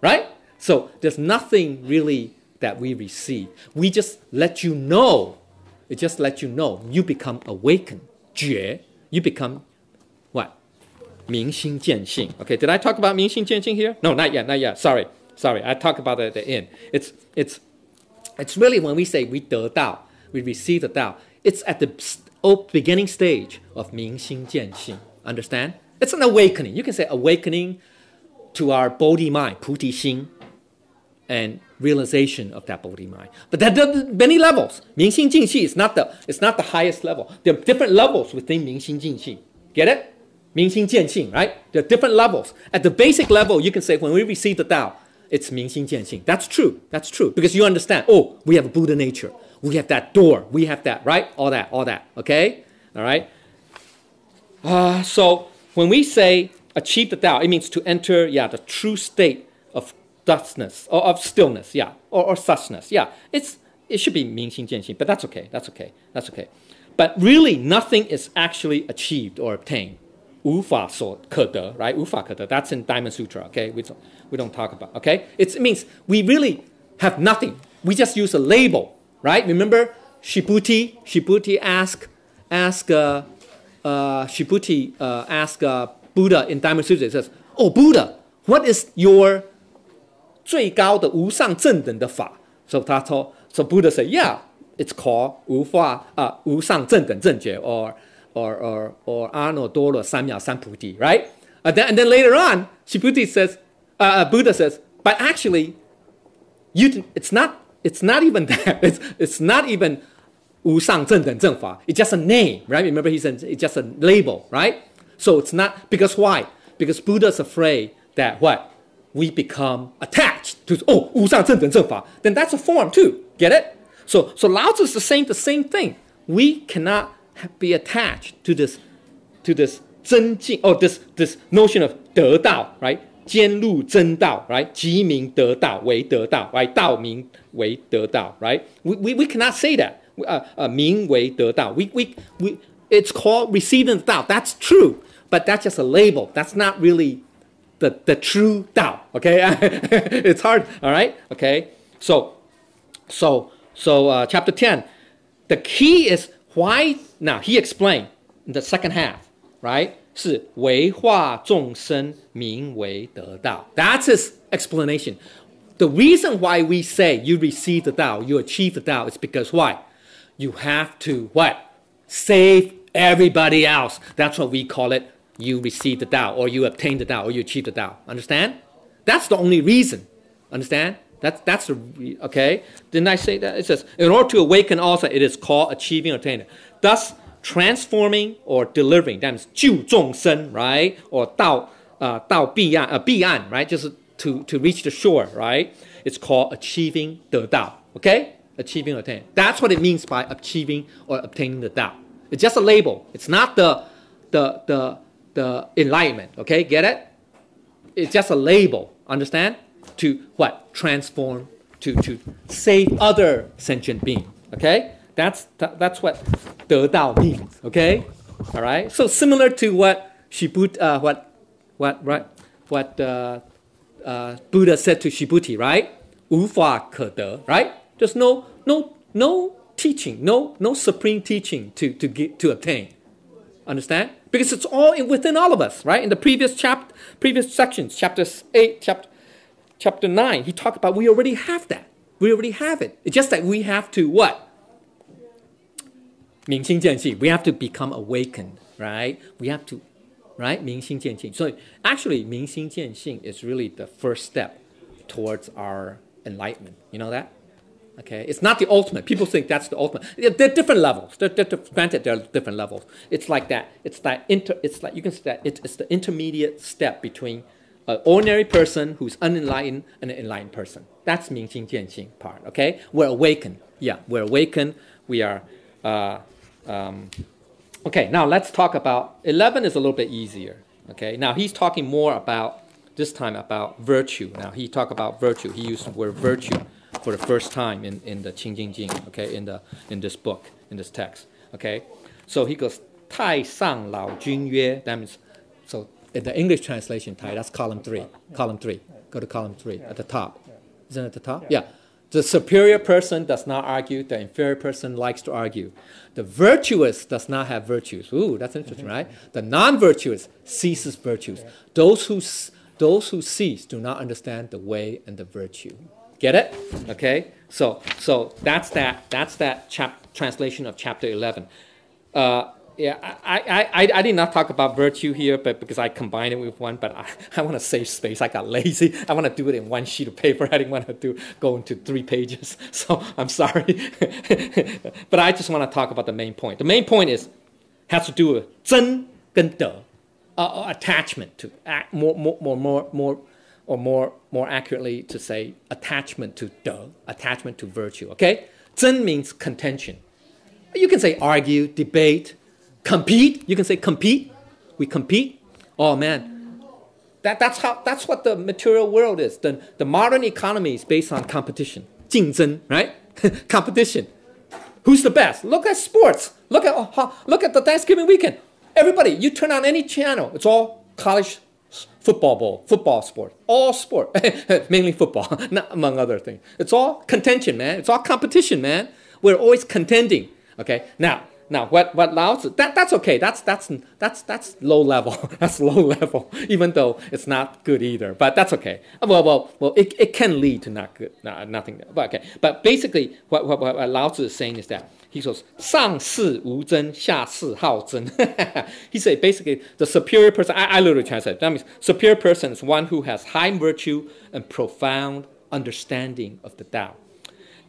Speaker 1: Right? So there's nothing really that we receive. We just let you know. It just let you know. You become awakened. 觉. You become what? 明心见性. Okay, did I talk about 明心见性 here? No, not yet. Sorry. I talked about it at the end. It's really when we say we 得道, we receive the 道, it's at the beginning stage of 明心见性. Understand? It's an awakening. You can say awakening to our Bodhi mind, 菩提心, and realization of that Bodhi mind. But there are many levels. 明心净气 is not the highest level. There are different levels within 明心净气. Get it? 明心见性, right? There are different levels. At the basic level, you can say when we receive the Tao, it's 明心见性. That's true. Because you understand, oh, we have a Buddha nature. We have that door. We have that, right? All that. Okay? All right? So when we say achieve the Tao, it means to enter, the true state of thusness, or of stillness, or suchness. It should be 明心见性, but that's okay. But really, nothing is actually achieved or obtained. 无法所可得, right? 无法可得. That's in Diamond Sutra, okay? We don't talk about, okay? It means we really have nothing. We just use a label, right? Remember, Shibuti asked Buddha in Diamond Sutra. It says, "Oh Buddha, what is your 最高的无上正等的法?" So Buddha said, "Yeah, it's called 无上正等正觉 or Ano Doro Samya Samputi, right?" And then later on, Buddha says, "But actually, it's not even that. It's not even 无上正等正法. It's just a name, right? Remember, he said it's just a label, right? So it's not, because why? Because Buddha's afraid that what? We become attached to, oh, 无上正等正法. Then that's a form too. Get it? So Lao Tzu is saying the same thing. We cannot be attached to this 真境, or this notion of 得道, right? 兼入真道, right? 即名得道, 为得道, right? 道名为得道, right? We cannot say that. 名为得道. It's called receiving the Tao. That's true, but that's just a label. That's not really the true Tao. Okay, it's hard. All right. Okay. So chapter 10. The key is why. Now he explained in the second half, right? 是为化众生，名为得道。That's his explanation. The reason why we say you receive the Tao, you achieve the Tao, is because why? You have to what? Save everybody else. That's what we call it. You receive the Tao, or you obtain the Tao, or you achieve the Tao. Understand? That's the only reason. Understand? That's the okay. Didn't I say that? It says, in order to awaken also, it is called achieving or attaining. Thus, transforming or delivering. That means 救众生, right? Or 到彼岸, right? Just to reach the shore, right? It's called achieving the Tao. Okay? Achieving or attaining. That's what it means by achieving or obtaining the Tao. It's just a label. It's not the enlightenment. Okay? Get it? It's just a label. Understand? To what? Transform, to save other sentient beings. Okay? That's what 得道 means. Okay? All right? So similar to what Buddha said to Shibuti, right? 无法可得, right? There's no teaching, no supreme teaching to obtain. Understand? Because it's all within all of us, right? In the previous sections, chapter 8, chapter 9, he talked about we already have that. We already have it. It's just that we have to what? 明心见性. We have to become awakened, right? We have to, right? 明心见性. So actually, 明心见性 is really the first step towards our enlightenment. You know that? Okay, it's not the ultimate. People think that's the ultimate. They're different levels. Granted, there are different levels. It's like that. It's like you can say that it's the intermediate step between an ordinary person who's unenlightened and an enlightened person. That's 明心见性 part. Okay, we're awakened. Yeah, we're awakened. We are. Okay, now let's talk about 11 is a little bit easier. Okay, now he's talking more about this time about virtue. Now he talked about virtue. He used the word virtue for the first time in the Qing Jing, okay, in this book, in this text, okay. So he goes, 太上老君曰, that means, so in the English translation, that's column 3. Column 3. Go to column 3 at the top. Isn't it at the top? Yeah. The superior person does not argue. The inferior person likes to argue. The virtuous does not have virtues. Ooh, that's interesting, right? The non-virtuous ceases virtues. Those who cease do not understand the way and the virtue. Get it? Okay. So that's that translation of chapter 11. Yeah, I did not talk about virtue here, but because I combined it with one, but I want to save space. I got lazy. I want to do it in one sheet of paper. I didn't want to go into 3 pages. So I'm sorry. But I just want to talk about the main point. The main point has to do with 真跟德, attachment to more accurately to say attachment to 德, attachment to virtue. Okay? 真 means contention. You can say argue, debate, compete. You can say compete. We compete. Oh man, that's what the material world is. The modern economy is based on competition. 竞争, right? Competition. Who's the best? Look at sports. Look at the Thanksgiving weekend. Everybody, you turn on any channel, it's all college football sport. All sport. Mainly football, not among other things. It's all contention, man. It's all competition, man. We're always contending. Okay. Now what Lao Tzu, that's okay. That's low level. That's low level, even though it's not good either. But that's okay. Well, it can lead to not good, nothing. But okay. But basically, what Lao Tzu is saying is that he says, 上士无争, 下士好争. He said basically the superior person. I literally translate. That means superior person is one who has high virtue and profound understanding of the Tao.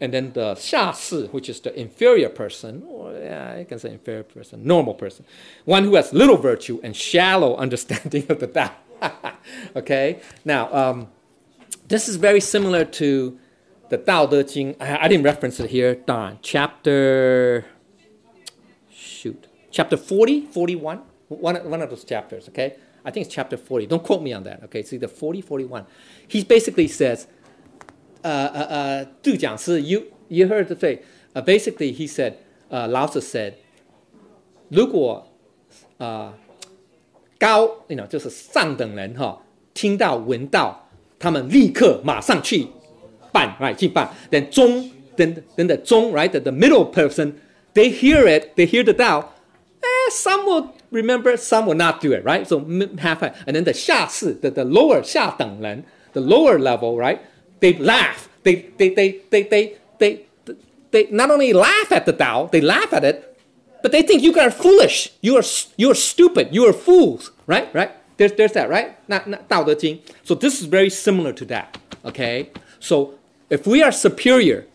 Speaker 1: And then the 下士, which is the inferior person, or yeah, you can say inferior person, normal person, one who has little virtue and shallow understanding of the Tao. Okay? Now, this is very similar to the Tao Te Ching. I didn't reference it here. Darn. Chapter 40, 41. One of those chapters, okay? I think it's chapter 40. Don't quote me on that, okay? It's either 40, 41. He basically says, 度讲师, you heard the thing. Basically, he said, Lao Tzu said, 如果就是上等人听到闻到，他们立刻马上去办 right 去办。Then 中 then the 中 right the middle person, they hear it, they hear the Tao. Some remember, some will not do it, right? So half, and then the 下士, the lower 下等人, the lower level, right? They laugh. They not only laugh at the Tao, they laugh at it, but they think you are foolish. You're stupid. You are fools, right? Right? There's that, right? Not 道德经. So this is very similar to that. Okay. So if we are superior,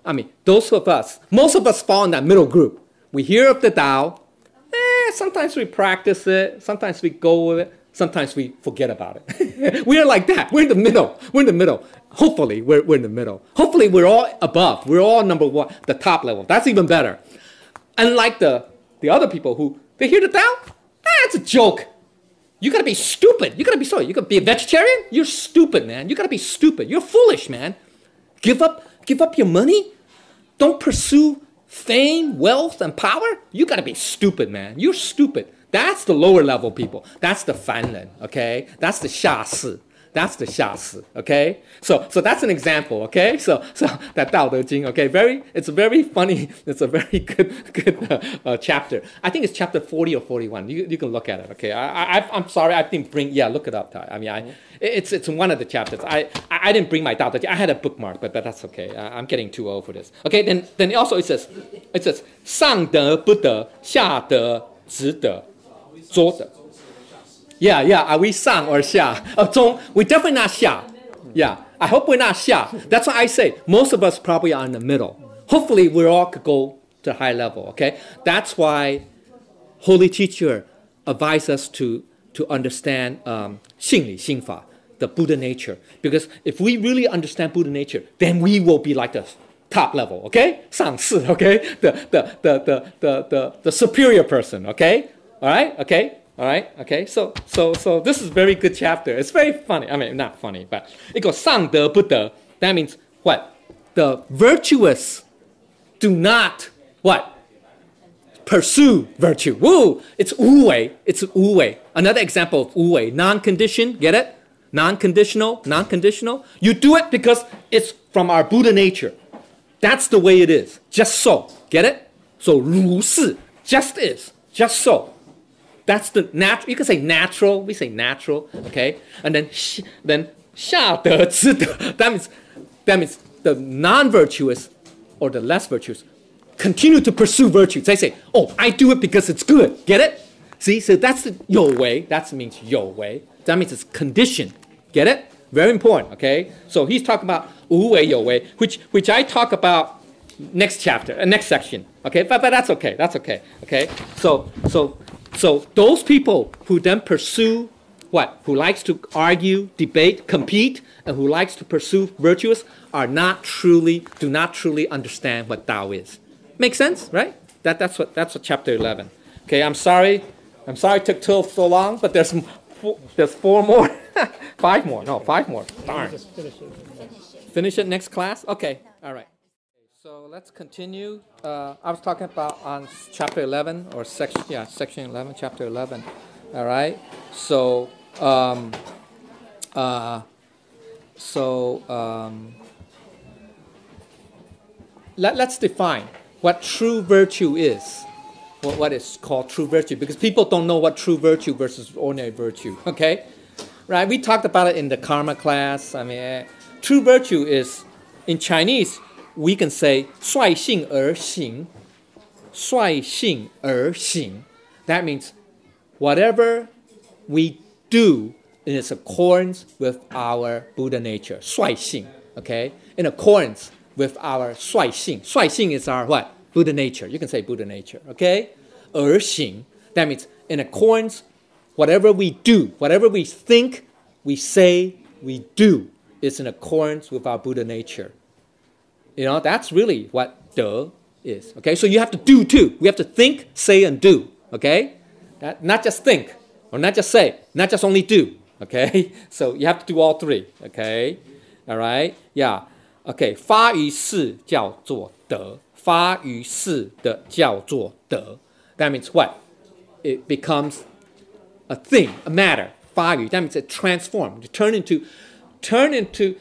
Speaker 1: I mean, most of us fall in that middle group. We hear of the Tao. Sometimes we practice it. Sometimes we go with it. Sometimes we forget about it. We are like that. We're in the middle. We're in the middle. Hopefully, we're in the middle. Hopefully, we're all above. We're all number one, the top level. That's even better. Unlike the other people who, they hear the Tao, it's a joke. You gotta be stupid. You gotta be sorry. You gotta be a vegetarian? You're stupid, man. You gotta be stupid. You're foolish, man. Give up your money? Don't pursue fame, wealth, and power? You gotta be stupid, man. You're stupid. That's the lower level people. That's the 凡人, okay? That's the 下士. That's the 下士, okay? So that's an example, okay? So that 道德经, okay? It's very funny. It's a very good chapter. I think it's chapter 40 or 41. You can look at it, okay? I'm sorry, I didn't bring. Yeah, look it up. I mean, it's one of the chapters. I didn't bring my 道德经. I had a bookmark, but that's okay. I'm getting too old for this. Okay, then also it says 上德不德，下德直德，左德. Yeah. Are we 上 or 下? Zhong, we're definitely not 下. Yeah. I hope we're not 下. That's why I say most of us probably are in the middle. Hopefully we all could go to high level. Okay. That's why Holy Teacher advised us to understand 性理心法, the Buddha nature. Because if we really understand Buddha nature, then we will be like the top level. Okay. 上士. Okay. The superior person. Okay. All right. Okay. All right, okay, so this is a very good chapter. It's very funny. I mean, not funny, but it goes 上德不德. That means what? The virtuous do not what? Pursue virtue. Woo! It's 无为. It's 无为. Another example of 无为. Non-conditioned, get it? Non-conditional. You do it because it's from our Buddha nature. That's the way it is. Just so. Get it? So 如是, just is. Just so. That's the natural. You can say natural. We say natural, okay? And then 下德之德. That means the non-virtuous or the less virtuous continue to pursue virtue. They say, "Oh, I do it because it's good." Get it? See, so that's the 有为. That means 有为. That means it's conditioned. Get it? Very important. Okay. So he's talking about 无为有为, which I talk about next chapter, next section. Okay, but that's okay. That's okay. Okay. So those people who then pursue what? Who likes to argue, debate, compete, and who likes to pursue virtuous do not truly understand what Tao is. Make sense, right? That's what chapter 11. Okay, I'm sorry it took so long, but there's 4 more, 5 more. No, 5 more. Darn. Finish it next class. Okay, all right. So let's continue. I was talking about on chapter 11 or section 11, chapter 11. All right. So let's define what true virtue is. What is called true virtue, because people don't know what true virtue versus ordinary virtue. Okay, right? We talked about it in the karma class. I mean, true virtue is in Chinese. We can say 率性而行. 率性而行. That means whatever we do is in accordance with our Buddha nature. 率性, okay? In accordance with our 率性. 率性 is our what? Buddha nature. You can say Buddha nature, okay? 而行. That means in accordance, whatever we do, whatever we think, we say, we do is in accordance with our Buddha nature. You know, that's really what De is. Okay, so you have to do too. We have to think, say, and do. Okay, not just think or not just say, not just only do. Okay, so you have to do all 3. Okay, all right, yeah. Okay, 发于世叫做德，发于世的叫做德。That means what? It becomes a thing, a matter. 发于, that means it transforms, turn into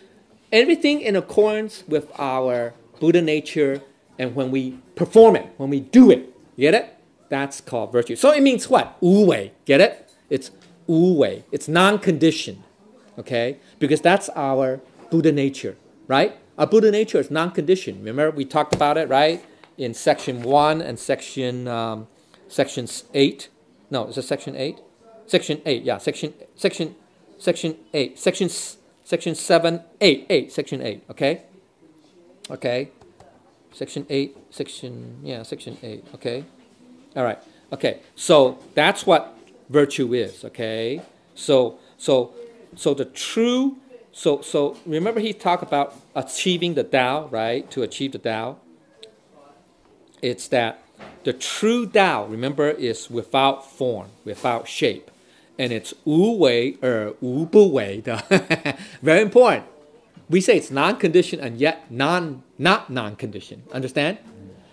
Speaker 1: everything in accordance with our Buddha nature, and when we perform it, when we do it, you get it? That's called virtue. So it means what? 无为. Get it? It's 无为. It's non-conditioned. Okay? Because that's our Buddha nature, right? Our Buddha nature is non-conditioned. Remember we talked about it, right? In section 1 and section 8. No, is it section 8? Section 8, yeah. Section 8. Section 7, 8. Section 8, okay? Okay. Section 8, section 8, okay? All right. Okay. So that's what virtue is, okay? So the true so remember he talked about achieving the Tao, right? To achieve the Tao. It's that the true Tao, remember, is without form, without shape. And it's 无为而无不为的. Very important. We say it's non-conditioned and yet not non-conditioned. Understand?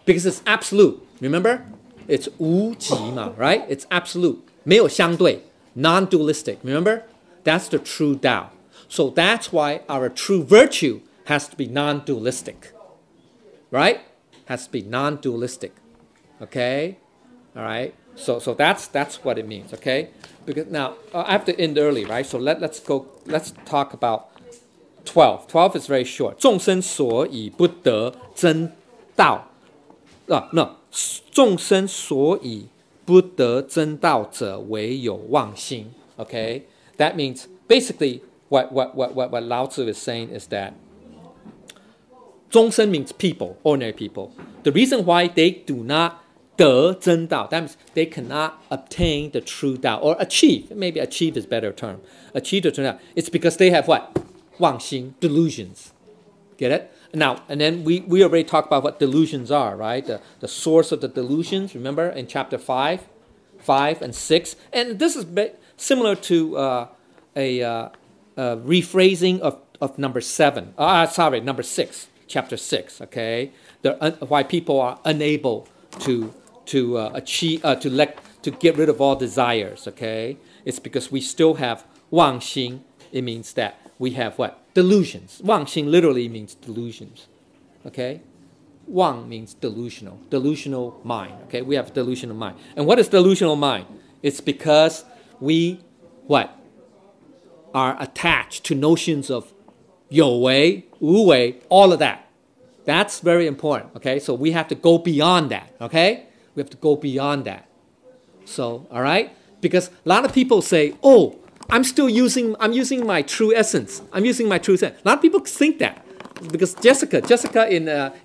Speaker 1: Because it's absolute. Remember? It's 无极嘛, right? It's absolute. 没有相对. Non-dualistic. Remember? That's the true Tao. So that's why our true virtue has to be non-dualistic. Right? Has to be non-dualistic. Okay? All right? So that's what it means, okay? Because now I have to end early, right? So let's talk about 12. 12 is very short. 众生所以不得真道. No. 众生所以不得真道者唯有妄心. Okay? That means basically what Lao Tzu is saying is that 众生 means people, ordinary people. The reason why they do not 得真道, that means they cannot obtain the true Tao or achieve. Maybe achieve is a better term. Achieve the true Tao. It's because they have what? 妄心, delusions. Get it? Now, and then we already talked about what delusions are, right? The source of the delusions, remember, in chapter 5 and 6. And this is similar to a rephrasing of number 7. Number 6, chapter 6, okay? Why people are unable to achieve, to get rid of all desires, okay? It's because we still have 妄心. It means that we have what? Delusions. 妄心 literally means delusions, okay? 妄 means delusional mind, okay? We have delusional mind. And what is delusional mind? It's because we, what? Are attached to notions of 有为, 无为, all of that. That's very important, okay? So we have to go beyond that, okay? We have to go beyond that. So, all right? Because a lot of people say, oh, I'm using my true essence. I'm using my true essence. A lot of people think that. Because Jessica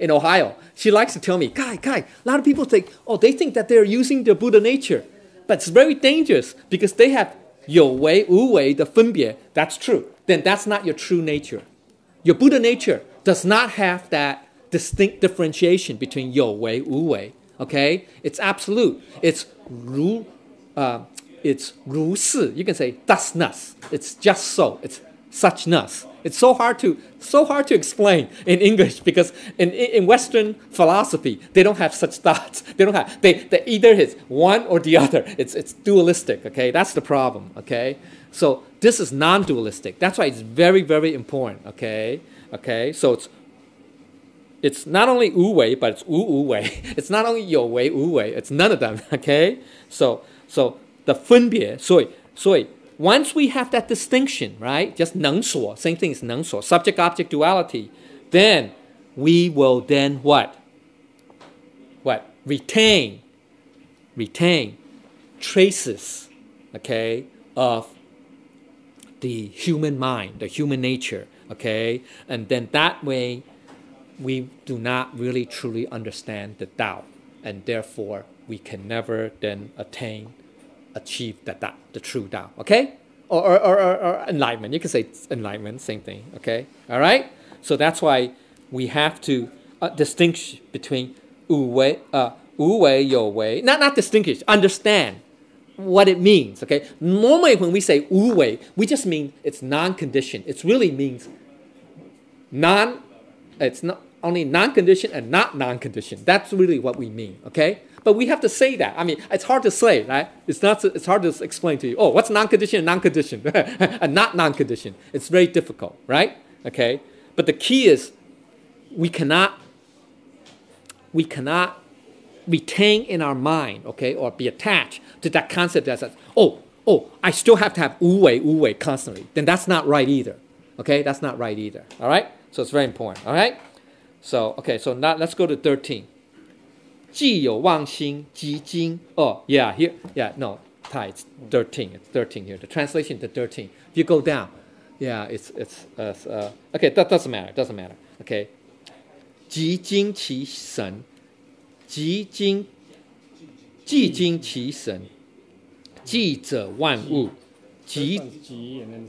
Speaker 1: in Ohio, she likes to tell me, Kai, a lot of people think, oh, they think that they're using the Buddha nature. But it's very dangerous because they have 有为, 无为, the 分别. That's true. Then that's not your true nature. Your Buddha nature does not have that distinct differentiation between 有为, 无为. Okay? It's absolute. It's 如是. You can say thusness. It's just so. It's suchness. It's so hard to explain in English because in Western philosophy they don't have such thoughts. They either is one or the other. It's dualistic. Okay, that's the problem. Okay, so this is non-dualistic. That's why it's very, very important. Okay, so it's not only 无为 but it's 无为. It's not only 有为 无为. It's none of them. Okay, so the 分别, 所以 once we have that distinction, right? Just 能所, same thing as 能所, subject-object duality, then we will then what? Retain traces, okay, of the human mind, the human nature, okay? And then that way, we do not really truly understand the Tao, and therefore we can never then achieve the true Tao, okay? Or enlightenment. You can say enlightenment, same thing, okay? All right? So that's why we have to distinguish between 无为, 有为. Not distinguish, understand what it means, okay? Normally when we say 无为, we just mean it's non-conditioned. It really means it's not only non-conditioned and not non-conditioned. That's really what we mean, okay? But we have to say that. I mean, it's hard to say, right? It's hard to explain to you. Oh, what's non-conditioned and non-conditioned and not non-conditioned? It's very difficult, right? Okay. But the key is we cannot retain in our mind, okay, or be attached to that concept that says, I still have to have 无为 constantly, then that's not right either. Okay, that's not right either. All right? So it's very important. All right? So, okay, so now let's go to 13. 既有妄心即经. Oh, yeah, here. Yeah, no, it's 13. It's 13 here. The translation to 13. If you go down, yeah, it's okay, that doesn't matter. Doesn't matter. Okay. 即经其神. 即经其神. 即者万物. 即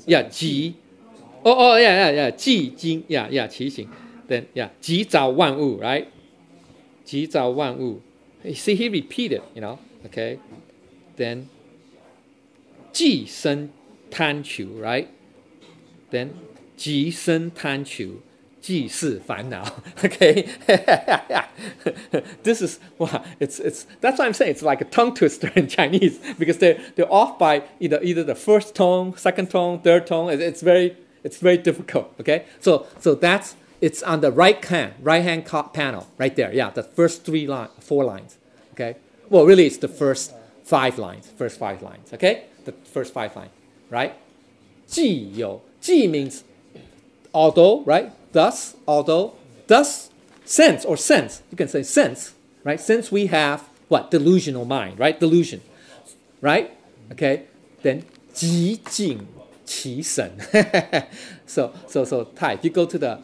Speaker 1: yeah, 即 yeah, 即经 yeah, 其行. Then yeah, 即造万物, right? 即造万物. See, he repeated, okay? Then 即生贪求, right? Then 即生贪求, 即是烦恼. Okay? This is, wow, it's that's why I'm saying it's like a tongue twister in Chinese, because they're off by either the first tone, second tone, third tone. It's very difficult. Okay? So it's on the right hand panel, right there. Yeah, the first 4 lines. Okay? Well, really, it's the first 5 lines. Okay? The first 5 lines, right? 既有, 既 means although, right? Thus, although, thus, sense, you can say sense, right? Since we have what? Delusional mind, right? Delusion, right? Okay? Then 极尽其神. So Ty, if you go to the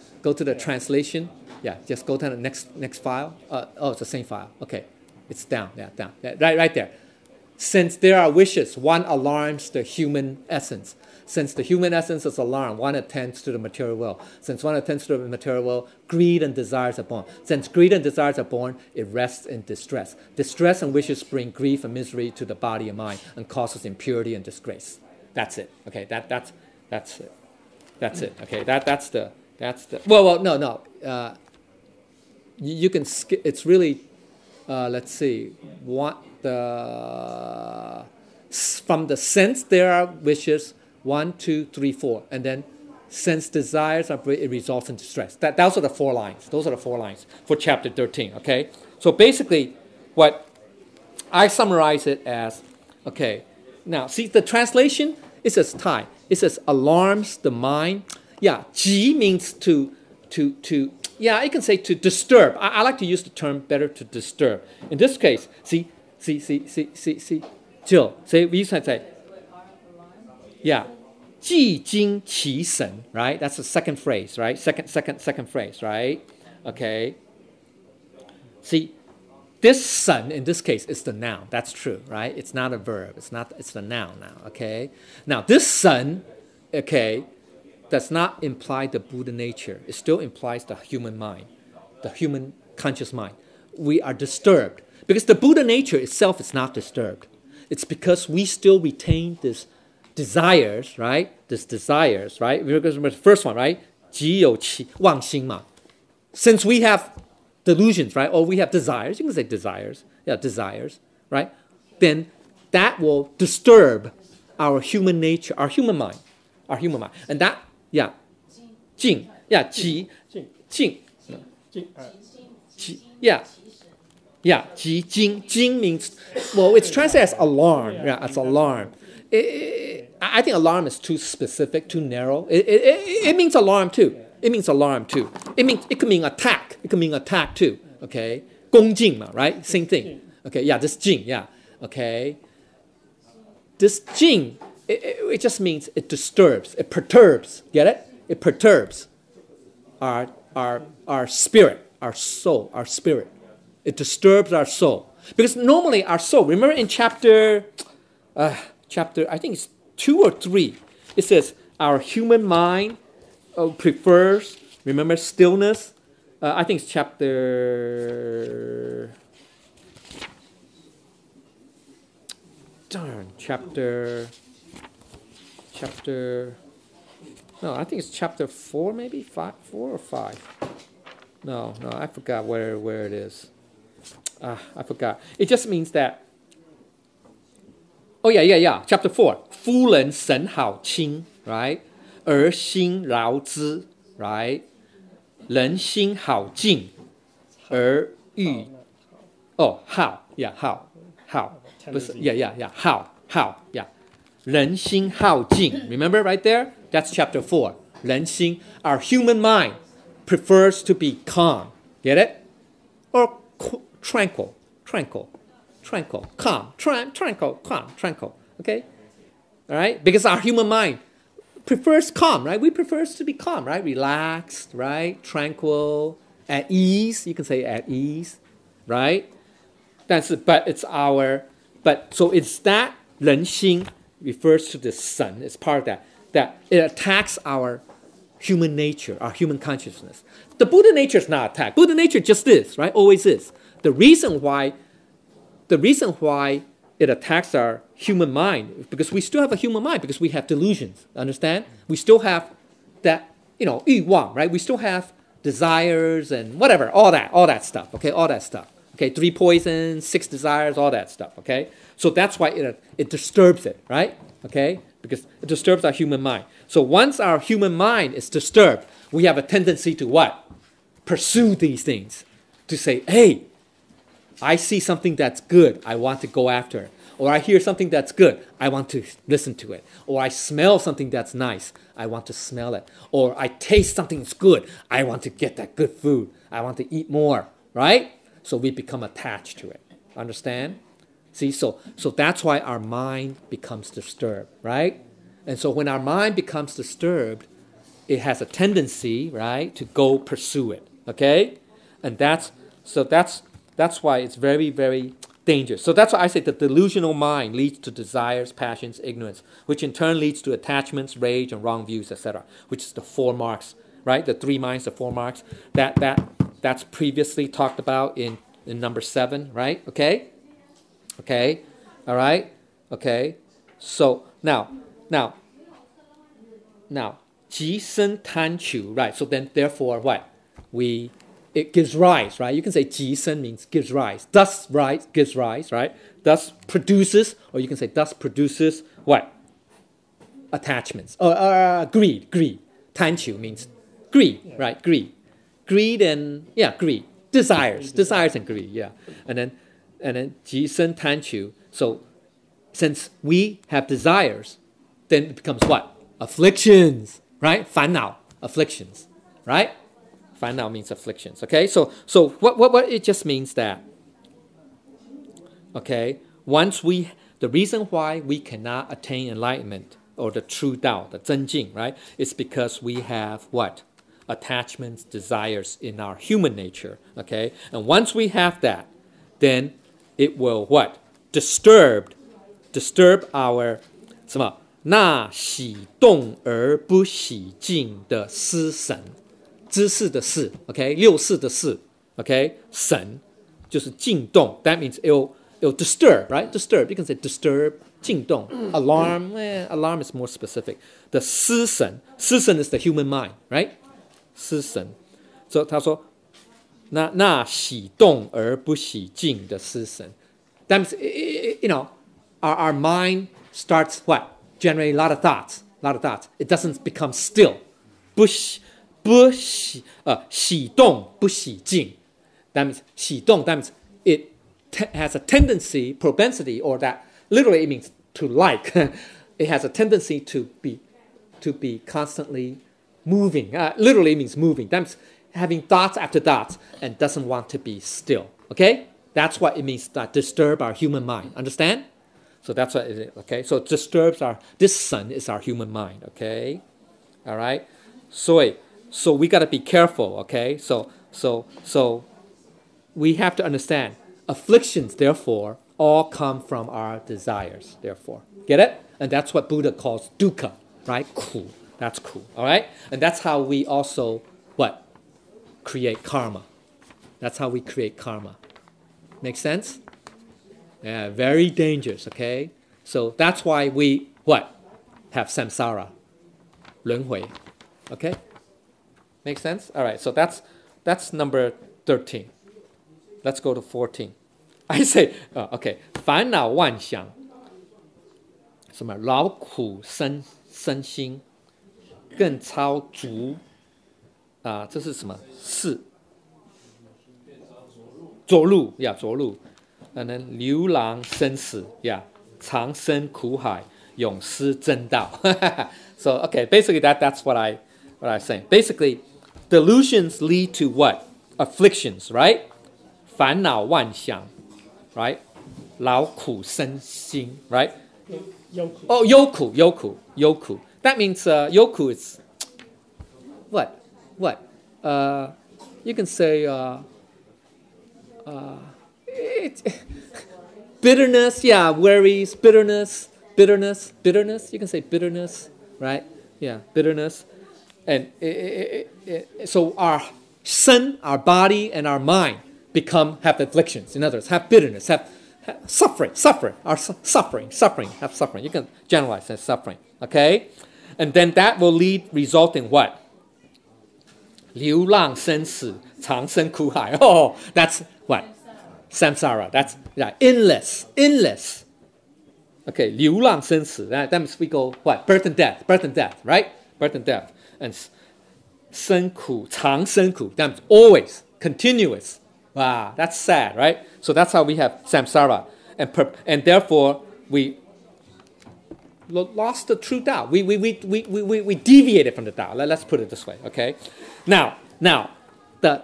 Speaker 1: translation, yeah, just go to the next file. It's the same file. Okay, it's down, down, right there. Since there are wishes, one alarms the human essence. Since the human essence is alarmed, one attends to the material world. Since one attends to the material world, greed and desires are born. Since greed and desires are born, it rests in distress. Distress and wishes bring grief and misery to the body and mind and causes impurity and disgrace. That's it. Okay, that's it. That's it. Okay, that's the. Well, no. You can skip. It's really. Let's see. From the sense there are wishes. 1, 2, 3, 4, and then since desires it results in distress. Those are the 4 lines. Those are the 4 lines for chapter 13. Okay, so basically, what I summarize it as, okay. Now, see the translation. It says Thai. It says alarms the mind. Yeah, 急 means to. Yeah, you can say to disturb. I like to use the term better, to disturb. In this case, see. Jill, see, we used to say. Yeah, 既经其神, right? That's the second phrase, right? Second phrase, right? Okay. See, this sun in this case is the noun. That's true, right? It's not a verb. It's the noun now. Okay. Now this sun, okay, does not imply the Buddha nature. It still implies the human mind, the human conscious mind. We are disturbed because the Buddha nature itself is not disturbed. It's because we still retain this desires, right? Because the first one, right? 即有其妄心嘛. Since we have delusions, right? Or we have desires, you can say desires. Yeah, desires, right? Then that will disturb our human nature, our human mind. And that, yeah, 静, yeah, 即 yeah, 即经 means, well, it's translated as alarm. Yeah, as alarm. I think alarm is too specific, too narrow. It means alarm too. It could mean attack. It could mean attack too. Okay, 恭敬嘛, right? Same thing. Okay, yeah, this 敬, yeah. Okay, this 敬, it just means it disturbs, it perturbs. Get it? It perturbs our spirit, our soul, our spirit. It disturbs our soul because normally our soul. Remember in chapter, I think it's 2 or 3. It says our human mind prefers. Remember stillness. I think it's chapter. No, I think it's chapter 4, maybe 4 or 5. No, I forgot where it is. I forgot. It just means that. Oh yeah. Chapter 4. 夫人神好亲, right? 儿心饶之, right? 人心好静, 而欲. Oh, how? Yeah, how? Yeah, how? Yeah. 人心好静. Remember right there? That's chapter 4. 人心, our human mind prefers to be calm. Get it? Or tranquil, calm, tranquil. Okay? All right? Because our human mind prefers calm, right? We prefer to be calm, right? Relaxed, right? Tranquil, at ease. You can say at ease, right? But it's so it's that 人心 refers to the sun. It's part of that it attacks our human nature, our human consciousness. The Buddha nature is not attacked. Buddha nature just is, right? Always is. The reason why it attacks our human mind, because we still have a human mind, because we have delusions. Understand? We still have that, 欲望, right? We still have desires and whatever, all that stuff. Okay, all that stuff. Okay, 3 poisons, 6 desires, all that stuff. Okay, so that's why it disturbs it, right? Okay, because it disturbs our human mind. So once our human mind is disturbed, we have a tendency to what? Pursue these things. To say, hey, I see something that's good, I want to go after it. Or I hear something that's good, I want to listen to it. Or I smell something that's nice, I want to smell it. Or I taste something that's good, I want to get that good food. I want to eat more, right? So we become attached to it. Understand? See, so that's why our mind becomes disturbed, right? And so when our mind becomes disturbed, it has a tendency, right, to go pursue it. Okay? And that's why it's very, very dangerous. So that's why I say the delusional mind leads to desires, passions, ignorance, which in turn leads to attachments, rage, and wrong views, etc., which is the 4 marks, right? The 3 minds, the 4 marks. That's previously talked about in number 7, right? Okay? Okay? All right? Okay? So now, 即生贪求, right? So then, therefore, what? It gives rise, right? You can say 即生 means gives rise. Thus rise, gives rise, right? Thus produces, or you can say thus produces what? Attachments. Greed. 贪求 means greed, right? Greed and, greed. Desires and greed, yeah. And then 即生贪求. So since we have desires, then it becomes what? Afflictions, right? 烦恼, afflictions, right? 烦恼 means afflictions, okay? So what it just means that, okay, the reason why we cannot attain enlightenment or the true Tao, the 真境, right, is because we have what? Attachments, desires in our human nature, okay? And once we have that, then it will what? Disturb our 什么？那喜动而不喜静的思神。知识的识 okay? 六识的识 okay? 神就是静动 that means it'll disturb, right? Disturb, you can say disturb, 静动 alarm, alarm is more specific. The 思神 is the human mind, right? 思神 so 他说那喜动而不喜静的思神 that means, our mind starts what? Generating a lot of thoughts. It doesn't become still. 喜动不喜静 that means 喜动 that means it has a tendency, propensity, or that literally it means to like. It has a tendency to be constantly moving. Literally means moving. That means having thoughts after thoughts and doesn't want to be still. Okay? That's what it means that disturb our human mind. Understand? So that's what it is. Okay? So it disturbs this sun is our human mind. Okay? All right? So we got to be careful. Okay? So we have to understand afflictions, therefore, all come from our desires, therefore. Get it? And that's what Buddha calls dukkha, right? Ku. That's ku. All right? And that's how we also, what? Create karma. That's how we create karma. Make sense? Yeah, very dangerous, okay? So that's why we, what? Have samsara. 轮回. Okay? Make sense? All right, so that's number 13. Let's go to 14. I say, okay, 烦恼妄想什么劳苦身心更超足这是什么？是着路 and then 流浪生死 yeah 长生苦海永失真道 so okay basically that's what I saying basically delusions lead to what afflictions right 烦恼妄想 right 劳苦身心 right oh yoku that means yoku is what you can say bitterness, yeah, worries, bitterness. You can say bitterness, right? Yeah, bitterness. And so our sin, our body, and our mind have afflictions. In other words, have bitterness, have suffering. You can generalize as suffering, okay? And then that will result in what? 流浪生死长生苦海 oh that's what samsara that's endless okay 流浪生死 that means we go what birth and death right birth and death and 生苦长生苦 that means always continuous wow that's sad right so that's how we have samsara and therefore we lost the true Tao. We deviated from the Tao. Let's put it this way, okay? Now,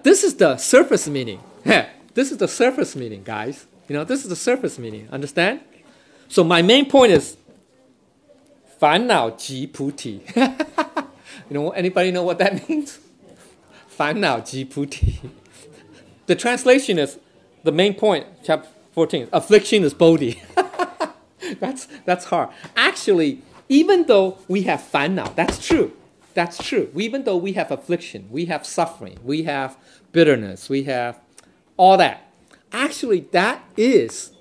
Speaker 1: this is the surface meaning. This is the surface meaning, guys. This is the surface meaning. Understand? So my main point is 烦恼即菩提. Anybody know what that means? 烦恼即菩提. The translation is the main point, chapter 14. Affliction is bodhi. That's hard. Actually, even though we have 烦恼, that's true. Even though we have affliction, we have suffering, we have bitterness, we have all that. Actually, that is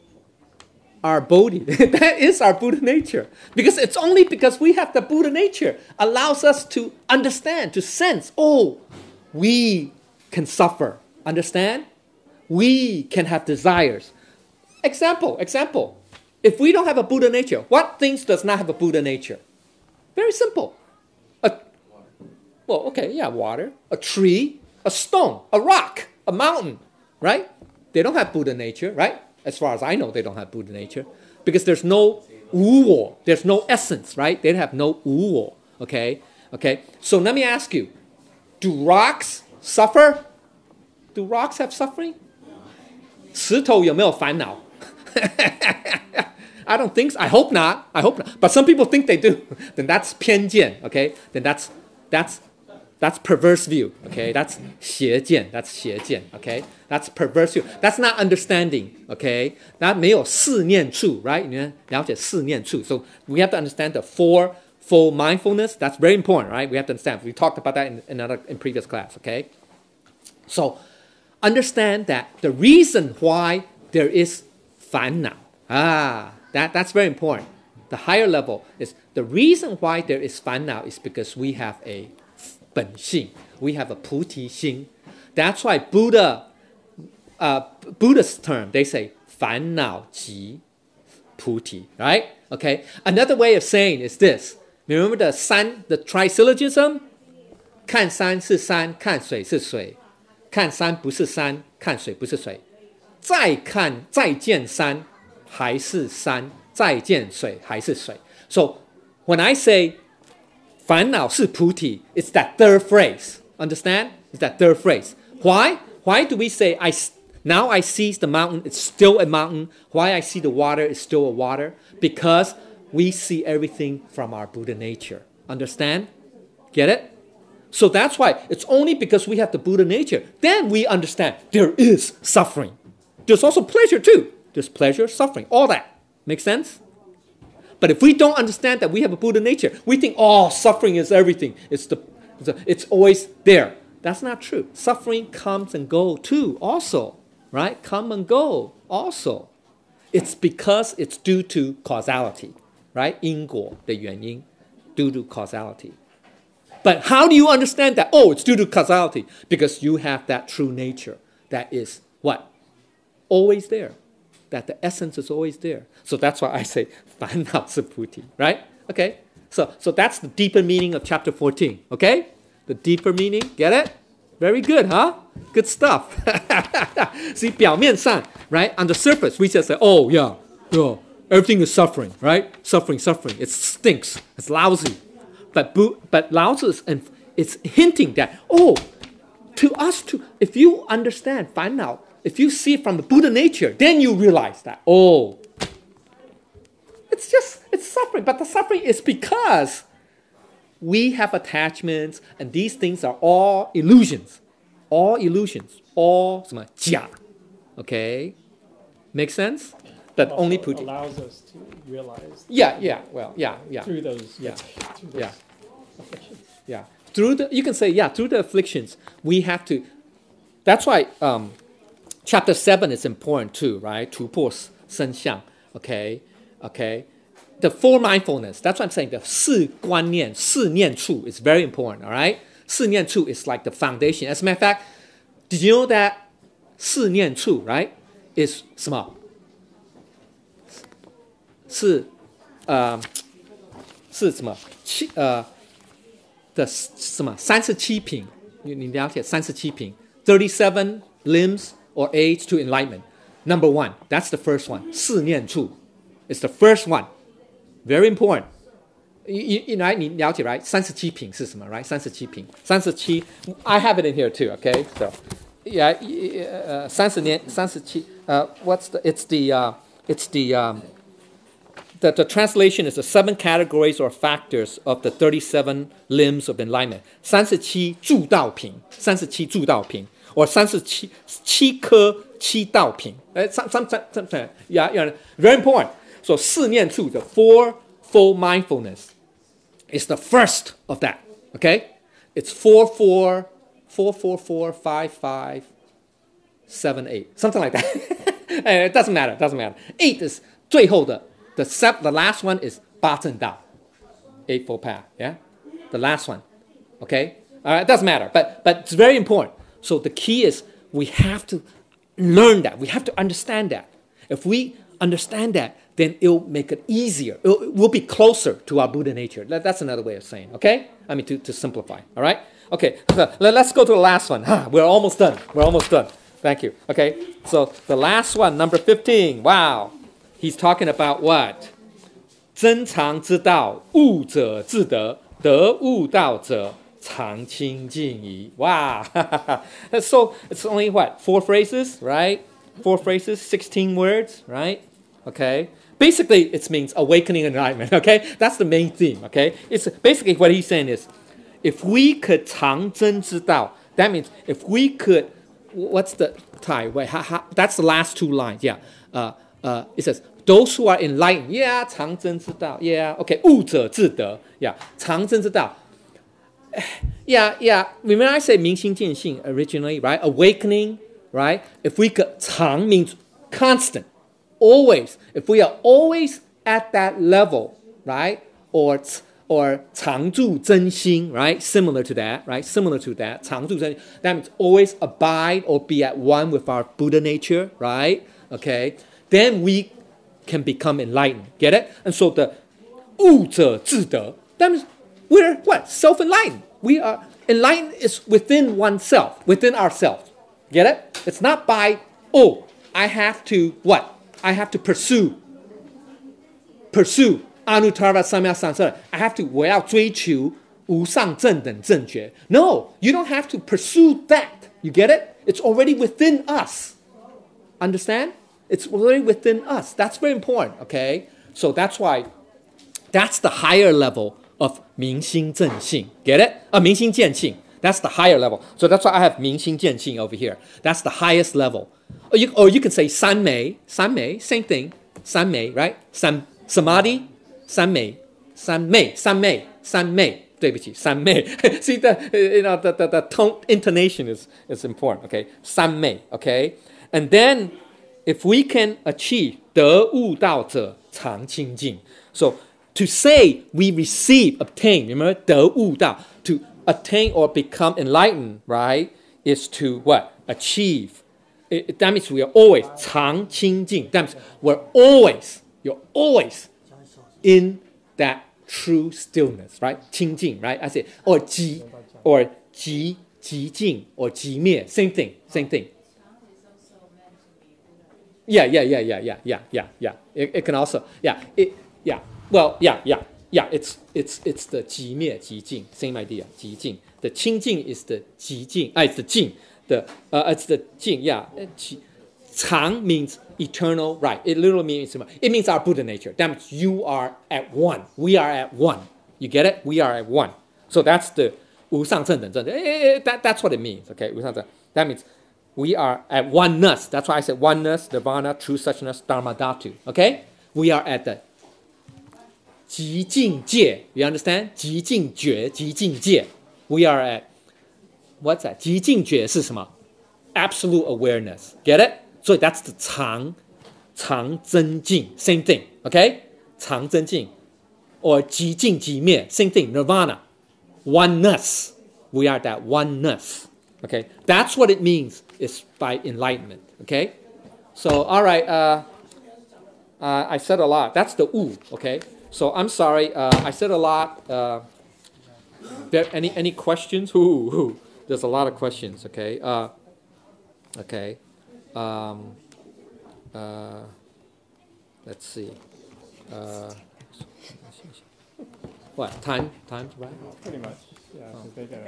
Speaker 1: our bodhi. That is our Buddha nature. Because it's only because we have the Buddha nature allows us to understand, to sense, oh, we can suffer. Understand? We can have desires. Example. If we don't have a Buddha nature, what things does not have a Buddha nature? Very simple. Water, a tree, a stone, a rock, a mountain, right? They don't have Buddha nature, right? As far as I know, they don't have Buddha nature. Because there's no wu, there's no essence, right? They have no wu, okay? So let me ask you, do rocks suffer? Do rocks have suffering? 石头有没有烦恼? I don't think so. I hope not. But some people think they do. Then that's 偏见, okay? Then that's perverse view, okay? That's 邪见, okay? That's perverse view. That's not understanding, okay? That 没有四念处, right? 你们了解四念处. So we have to understand the fourfold mindfulness. That's very important, right? We have to understand. We talked about that in previous class, okay? So understand that the reason why there is 烦恼, that's very important. The higher level is the reason why there is 烦恼 is because we have a 本性, we have a 菩提心. That's why Buddhist term, they say 烦恼即菩提, right? Okay. Another way of saying is this. Remember the trisyllogism? 看山是山，看水是水，看山不是山，看水不是水。再看再见山还是山，再见水还是水。So when I say 烦恼是菩提, it's that third phrase. Understand? It's that third phrase. Why? Why do we say now I see the mountain, it's still a mountain. Why I see the water, it's still a water? Because we see everything from our Buddha nature. Understand? Get it? So that's why it's only because we have the Buddha nature, then we understand there is suffering. There's also pleasure too. There's pleasure, suffering, all that. Make sense? But if we don't understand that we have a Buddha nature, we think, oh, suffering is everything. It's always there. That's not true. Suffering comes and goes too also, right? Come and go also. It's because it's due to causality, right? 因果的原因, due to causality. But how do you understand that? Oh, it's due to causality. Because you have that true nature that is what? Always there. That the essence is always there. So that's why I say 烦恼是菩提, right? Okay? So that's the deeper meaning of chapter 14. Okay? The deeper meaning, get it? Very good, huh? Good stuff. See, 表面上, right? On the surface, we just say, oh, yeah, everything is suffering, right? Suffering. It stinks. It's lousy. But Lao Tzu it's hinting that, to us, if you understand, find out, if you see it from the Buddha nature, then you realize that, it's suffering. But the suffering is because we have attachments, and these things are all illusions. All 什么假 Okay? Make sense? That
Speaker 3: Also
Speaker 1: only Putin
Speaker 3: allows us to realize.
Speaker 1: Yeah.
Speaker 3: Through those.
Speaker 1: Yeah.
Speaker 3: Through those
Speaker 1: Yeah.
Speaker 3: afflictions.
Speaker 1: Yeah. You can say, through the afflictions, we have to. That's why chapter 7 is important too, right? 突破生相 Okay? The four mindfulness, that's what I'm saying. The 四观念, 四念处 is very important, all right? 四念处 is like the foundation. As a matter of fact, did you know that 四念处, right, is 什么？是什么？的什么？37品，你了解37品 37 limbs or aids to enlightenment. Number 1, that's the first one. 四念处 is the first one. Very important. You know, 你了解 right? 37品是什么 right? 37品 37 I have it in here too, okay? So, yeah, 37 what's the translation is the 7 categories or factors of the 37 limbs of enlightenment. 37助道品 or 37颗七道品 yeah, very important. So 四念处 the fourfold mindfulness is the first of that. Okay? It's 4, 4, 4, 4, 4, 5, 5, 7, 8. Something like that. It doesn't matter. 8 is 最后的 the last one is 八正道 eightfold path. Yeah? The last one. Okay? It doesn't matter. But it's very important. So the key is we have to learn that. We have to understand that. If we understand that, then it'll make it easier. We'll be closer to our Buddha nature. That's another way of saying, okay? I mean, to simplify, all right? Okay, let's go to the last one. We're almost done. Thank you. Okay, so the last one, number 15. Wow. He's talking about what? 真常之道，悟者自得，得悟道者，常清净矣. Wow. So it's only what? 4 phrases, right? 4 phrases, 16 words, right? Okay. Basically, it means awakening and enlightenment, okay? That's the main theme, okay? It's basically what he's saying is, if we could 常真之道, that means if we could, what's the tie? Wait, that's the last 2 lines, yeah. It says, those who are enlightened, yeah, 常真之道, yeah, okay, 悟者自得, yeah, 常真之道. Yeah, remember I said 明心见性 originally, right? Awakening, right? If we could, 常 means constant. Always, if we are always at that level, right, or 常住真心, right, similar to that, 常住真心, that means always abide or be at one with our Buddha nature, right, okay, then we can become enlightened, get it? And so the 悟者自得, that means we're what? Self-enlightened. We are, enlightened is within oneself, within ourselves, get it? It's not by, I have to what? I have to pursue anuttara samya samsara. I have to 我要追求无上正等正觉. No, you don't have to pursue that. You get it? It's already within us. Understand? It's already within us. That's very important, okay? So that's why, that's the higher level of 明心正性. Get it? 明心见性. That's the higher level. So that's why I have 明心见性 over here. That's the highest level. Or you can say 三昧, same thing. 三昧, right? Samadhi, 三昧. 对不起, 三昧. See, the tone, intonation is important, okay? 三昧, okay? And then, if we can achieve 得悟道者常清净. So, to say we receive, obtain, remember, 得悟道, to attain or become enlightened, right, is to what? Achieve. That means we are always 常清净. That means you're always in that true stillness, right? 清净, right? I say, or 极寂静 or 寂灭, same thing, same thing.
Speaker 2: Tang is also meant to be Buddha.
Speaker 1: Yeah. It can also, Well, it's the 寂灭, 寂静, same idea, 寂静. The 清净 is the 寂静, it's the 静. It's the 静, Chang means eternal, right? It literally means, it means our Buddha nature. That means you are at one. We are at one. You get it? We are at one. So that's the 无上正等正. That's what it means, okay? 无上正. That means we are at oneness. That's why I said oneness, nirvana, true suchness, dharma dhatu. Okay? We are at the 极境界. You understand? 极境觉, 极境界. We are at, what's that? 极境觉是什么? Absolute awareness. Get it? So that's the 常真境. Same thing. Okay? 常真境. Or 极境极灭. Same thing. Nirvana. Oneness. We are that oneness. Okay? That's what it means is by enlightenment. Okay? So, all right. I said a lot. That's the wu. Okay? So I'm sorry. I said a lot. Any questions? There's a lot of questions. Okay? Okay. Let's see. What? Time? Right?
Speaker 3: Pretty much. Yeah. So they got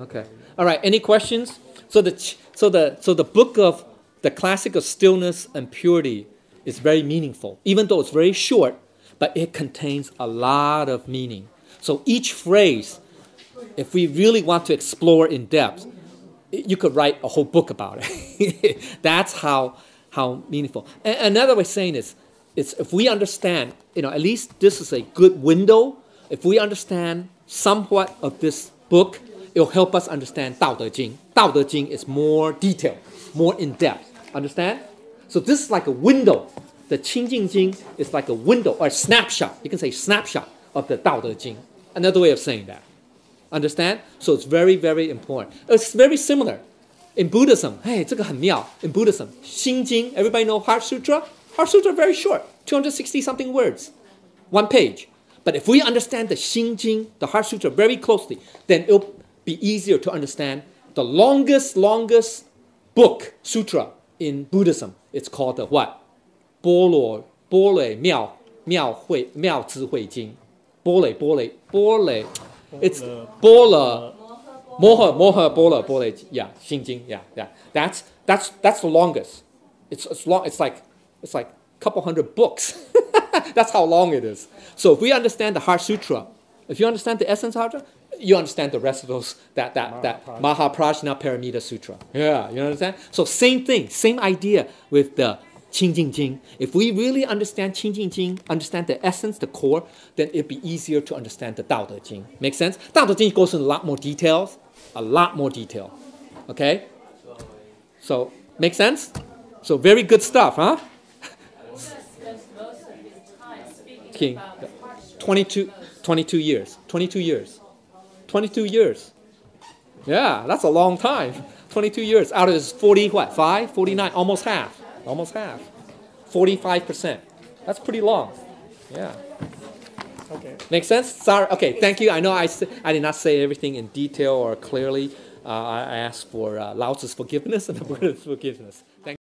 Speaker 1: Okay. All right. Any questions? So the book of the classic of stillness and purity is very meaningful, even though it's very short, but it contains a lot of meaning. So each phrase, if we really want to explore in depth, you could write a whole book about it. That's how meaningful. And another way of saying is if we understand, at least this is a good window. If we understand somewhat of this book, it'll help us understand Dao De Jing. Dao De Jing is more detailed, more in-depth. Understand? So this is like a window. The Qing Jing Jing is like a window or a snapshot. You can say snapshot of the Dao De Jing. Another way of saying that. Understand? So it's very, very important. It's very similar. In Buddhism, hey, 这个很妙. In Buddhism, 心经, everybody know Heart Sutra? Heart Sutra very short, 260 something words, one page. But if we understand the Xing Jing, the Heart Sutra very closely, then it'll be easier to understand the longest book, sutra in Buddhism. It's called the what? 般若妙智慧经. 般若. It's 般若 Moha Bola Bola. Yeah, Xing Jing. Yeah. That's the longest. It's long. It's like a couple hundred books. That's how long it is. So if we understand the Heart Sutra, if you understand the Essence Sutra, you understand the rest of those, that Mahaprajna Paramita Sutra. Yeah, you understand? So same thing, same idea with the Qing Jing Jing. If we really understand Qing Jing Jing, understand the essence, the core, then it'd be easier to understand the Dao De Jing. Make sense? Dao De Jing goes into a lot more detail. Okay? So, make sense? So very good stuff, huh?
Speaker 2: Buddha spends most of his time speaking
Speaker 1: King.
Speaker 2: about the heart.
Speaker 1: 22 years. 22 years. Yeah, that's a long time. 22 years out of his 5, 49, almost half. 45%. That's pretty long. Yeah.
Speaker 3: Okay.
Speaker 1: Make sense? Sorry. Okay, thank you. I know I did not say everything in detail or clearly. I asked for Lao Tzu's forgiveness and the Buddha's forgiveness. Thank you.